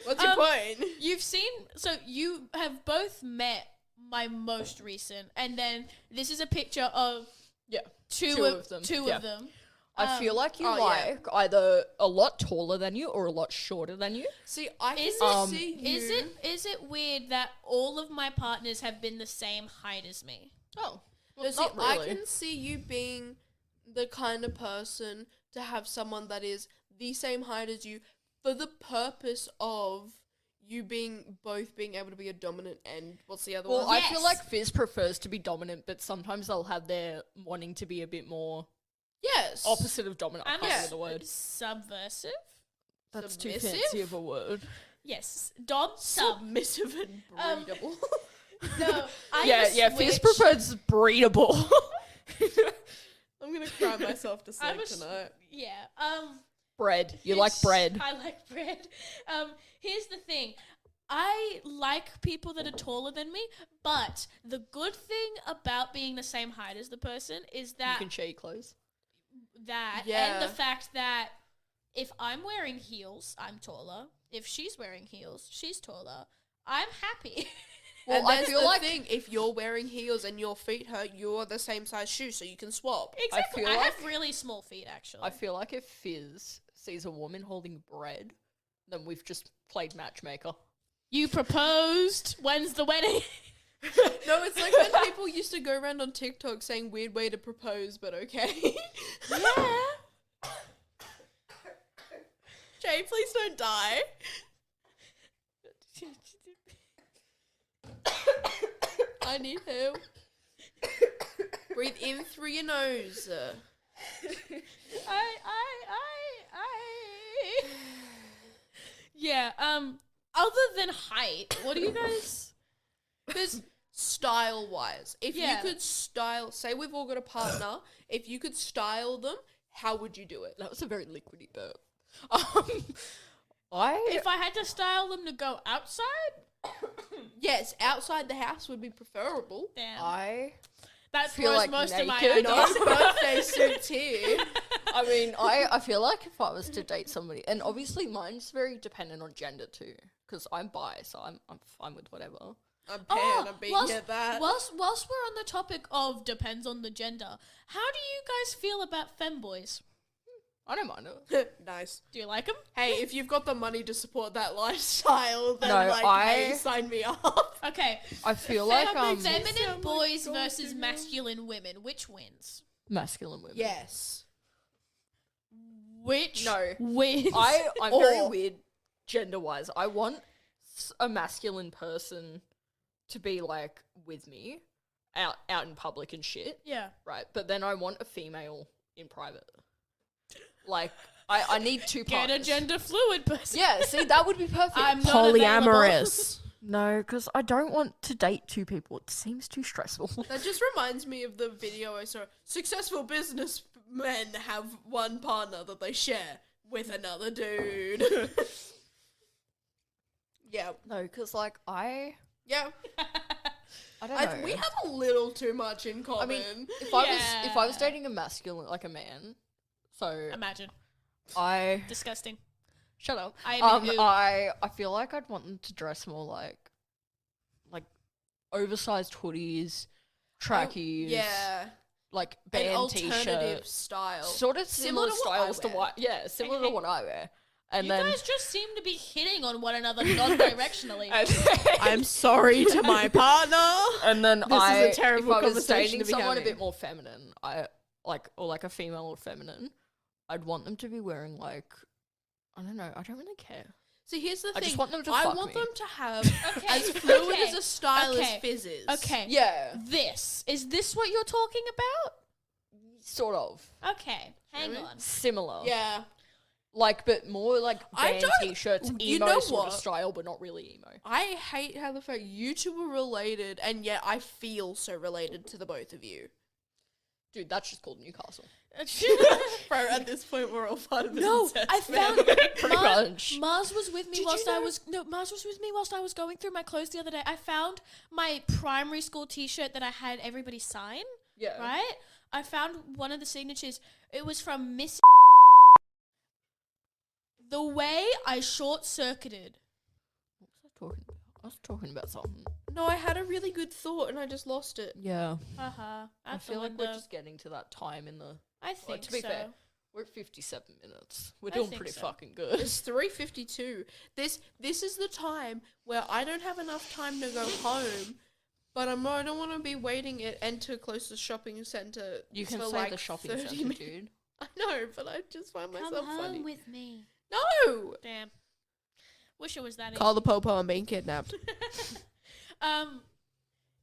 What's your point? You've seen, so you have both met my most recent, and then this is a picture of Yeah, two of them. Yeah. I feel like you like either a lot taller than you or a lot shorter than you. See, I Is can it, see you. is it weird that all of my partners have been the same height as me? Oh, No, see, not really. I can see you being the kind of person to have someone that is the same height as you for the purpose of you being able to be a dominant and what's the other Well, one? I feel Yes. like Fizz prefers to be dominant, but sometimes they'll have their wanting to be a bit more Yes. opposite of dominant. I I'm can't Yeah. think of the word. subversive. That's too Submissive? fancy of a word. Yes, Dom sub. Submissive and Um, breedable. No, I Yeah, Fizz switch. prefers breedable. I'm gonna cry myself to I sleep was- tonight. Yeah. Bread. You like bread. I like bread. Here's the thing. I like people that are taller than me, but the good thing about being the same height as the person is You that can share your clothes. and Yeah. the fact that if I'm wearing heels, I'm taller. If she's wearing heels, she's taller. I'm happy. Well, And I that's feel the like thing, if you're wearing heels and your feet hurt, you're the same size shoe, so you can swap. Exactly. feel I like- have really small feet, actually. I feel like if Fizz sees a woman holding bread, then we've just played matchmaker. You proposed. When's the wedding? No, it's like when people used to go around on TikTok saying weird way to propose, but okay. Yeah. Jay, please don't die. I need help. Breathe in through your nose. Yeah, other than height, what do you guys... Because style-wise, if Yeah. you could style, say we've all got a partner, if you could style them, how would you do it? That was a very liquidy burp. Um, If I had to style them to go outside, Yes, outside the house would be preferable. damn. That feel throws like most of my naked. ideas. No birthday suits here. I mean, I feel like if I was to date somebody, and obviously mine's very dependent on gender too, because I'm bi, so I'm fine with whatever. I'm pan, I'm being at that. whilst we're on the topic of depends on the gender, how do you guys feel about femboys? I don't mind it. Nice. Do you like them? Hey, if you've got the money to support that lifestyle, then No, hey, sign me up. Okay. I feel like Feminine boys versus masculine women. Which wins? masculine women. Yes. Which No. wins? I'm very Or- weird gender wise. I want a masculine person to be like with me out in public and shit, yeah. right? But then I want a female in private. Like I need two Get partners. a gender fluid person. Yeah, see, that would be perfect. I'm not available. Polyamorous. No, because I don't want to date two people. It seems too stressful. That just reminds me of the video I saw. Successful businessmen have one partner that they share with another dude. Yeah. No, because like I Yeah. don't know. We have a little too much in common. I mean, if I was dating a masculine, like a man, so Imagine. I Disgusting. shut up. I I feel like I'd want them to dress more like oversized hoodies, trackies, yeah. like An band alternative t-shirts, style. sort of Similar similar to what I styles to wear. what similar to what I wear. And you then guys just seem to be hitting on one another non-directionally. I'm sorry to my partner. And then This is a terrible if I was conversation dating to be someone a having. bit more feminine, or like a female or feminine, I'd want them to be wearing like, I don't know, I don't really care. So here's the I thing. just want them to I fuck want me. them to have Okay, as fluid okay, as a style okay, as Fizz is. Okay. Yeah, Is this what you're talking about? sort of Okay, hang Really? on. similar. Yeah. Like, but more like I band don't- t-shirts, emo you know sort of what? style, but not really emo. I hate how the fact you two are related, and yet I feel so related to the both of you. Dude, that's just called Newcastle. Bro, at this point, we're all part of this. No, incest, I man. found Pretty much. Mars was with me Did whilst you I know- was Mars was with me whilst I was going through my clothes the other day. I found my primary school T-shirt that I had everybody sign. Yeah. Right? I found one of the signatures. It was from Miss. The way I short-circuited. What was I talking about? I was talking about something. No, I had a really good thought, and I just lost it. Yeah. Haha. I feel like we're just getting to that time in the... I think to be so. fair, we're at 57 minutes. We're I doing think pretty so. fucking good. It's 3:52. This is the time where I don't have enough time to go home, but I don't want to be waiting at enter closest shopping centre. You can for say like the shopping 30 centre, minutes. dude. I know, but I just find Come myself home funny. with me. No. Damn. Wish it was that Call the popo. I'm being kidnapped. easy.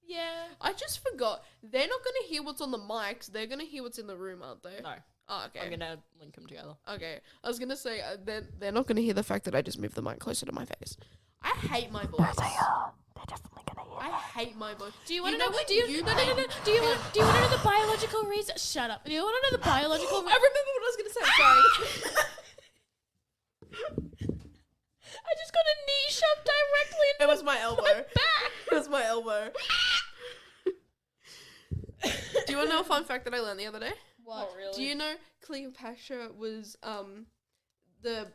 Yeah. I just forgot. They're not gonna hear what's on the mics. They're gonna hear what's in the room, aren't they? No, Oh, okay. I'm gonna link them together. Okay. I was gonna say they're not gonna hear the fact that I just moved the mic closer to my face. I hate my voice. They're definitely gonna hear. I hate my voice. Do you want to know know? when Do you? you No, no, no, no. Do you want? Do you want to know the biological reason? Shut up. Do you want to know the biological? I remember what I was gonna say. Sorry. I just got a knee shoved directly into It was my elbow. back. It was my elbow. Do you want to know a fun fact that I learned the other day? What? Do you know Cleopatra was the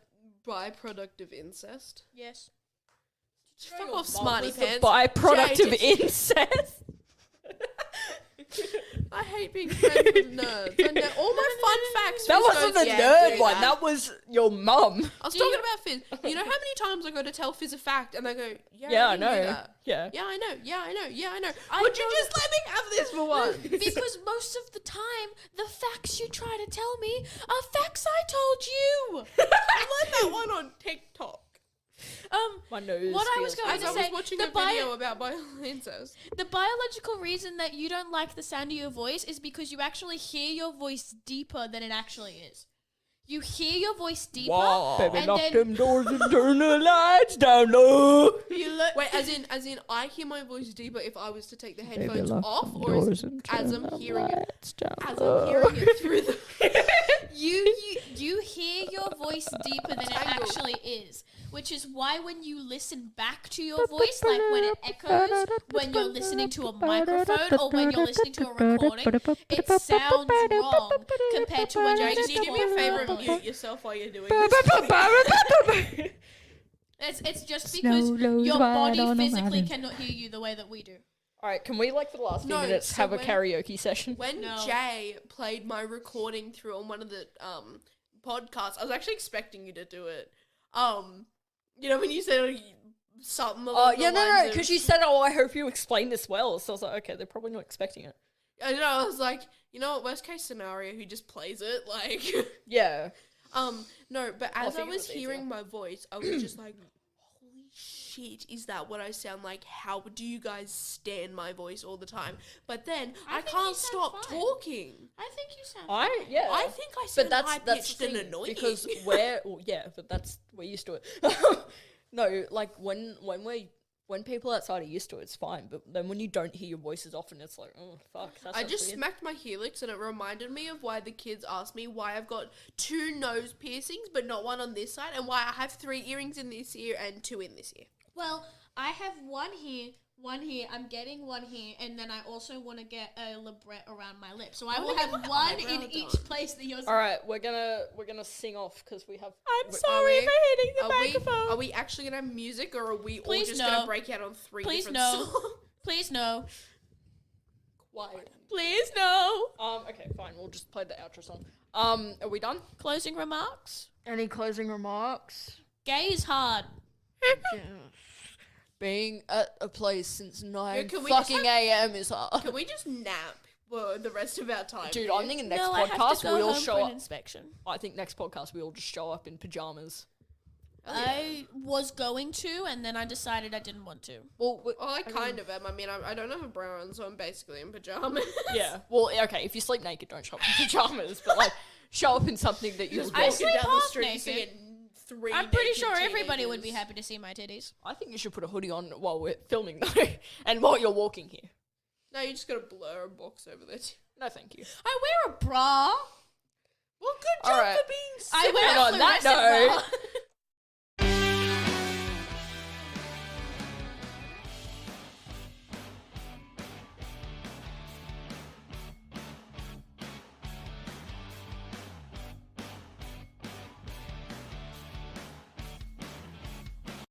byproduct of incest? Yes. Fuck off, smarty pants. Byproduct Jay, of incest. I hate being friends with nerds. I know all my fun facts. That Fizz wasn't goes, the "Yeah, nerd do one. that." That was your mum. I was Do talking you- about Fizz. You know how many times I go to tell Fizz a fact and they go, "Yeah, Yeah, I I didn't know know. that. Yeah. Yeah, I know. Yeah, I know. Yeah, I know. I Would you know just let me have this for once?" Because most of the time, the facts you try to tell me are facts I told you. I like that one on TikTok. My nose. What I was feels going As to I weird. was say, watching the a video about incest. The biological reason that you don't like the sound of your voice is because you actually hear your voice deeper than it actually is. You hear your voice deeper, Baby, and lock then them doors and turn the lights down low. you look. Wait, as in, I hear my voice deeper if I was to take the headphones lock off, them or is doors it and as turn I'm the hearing it, lights down as low. I'm hearing it through the. You hear your voice deeper than it Tangled. actually is, which is why when you listen back to your voice, like when it echoes, when you're listening to a microphone or when you're listening to a recording, it sounds wrong compared to when Jay, you're can just you do me a talking favor and normally. mute yourself while you're doing this? It's just because your body physically cannot hear you the way that we do. All right, can we, like, for the last few No, minutes, so have a when- karaoke session? When No. Jay played my recording through on one of the podcasts, I was actually expecting you to do it. You know when you said like, something along Oh, the yeah, no, lines of- because you said, "Oh, I hope you explain this well." So I was like, "Okay, they're probably not expecting it." I know, I was like, you know what, worst case scenario, he just plays it, like... Yeah. No, but as I think it was was hearing easier. my voice, I was just like, holy shit, is that what I sound like? How do you guys stand my voice all the time? But then, I I think can't you sound stop fine. talking. I think you sound. I think I sound but that's the high-pitched and thing, annoying. because we're used to it. No, like when people outside are used to it, it's fine. But then when you don't hear your voice as often, it's like, oh fuck. That I sounds just weird. smacked my helix and it reminded me of why the kids asked me why I've got 2 nose piercings but not one on this side, and why I have 3 earrings in this ear and 2 in this ear. Well, I have one here. I'm getting one here, and then I also want to get a labret around my lip. So I will have one in eyebrow each done. place that yours. All right, we're gonna sing off because we have. I'm we- sorry we- for hitting the microphone. Are we actually gonna have music, or are we Please all just no. gonna break out on 3 Please different no. songs? Please no. Quiet. Please no. Okay, fine. We'll just play the outro song. Are we done? Closing remarks. Any closing remarks? Gay is hard. Being at a place since 9 can we just fucking a.m. is hard. Can we just nap for the rest of our time? Dude, here? I'm thinking next no, I have podcast to go we all home show for an up. inspection. I think next podcast we all just show up in pajamas. I was going to, and then I decided I didn't want to. Well, Well, I kind of am. I mean, I don't have a bra on, so I'm basically in pajamas. yeah. Well, okay. If you sleep naked, don't show up in pajamas. But like, show up in something that you. I Walking sleep down the half street, you see naked. it 3 I'm pretty naked sure everybody would be teenagers. happy to see my titties. I think you should put a hoodie on while we're filming though, and while you're walking here. No, you just gotta blur a box over there. No, thank you. I wear a bra. Well, good job Alright. for being I simple. wear And a on that fluorescent note, bra.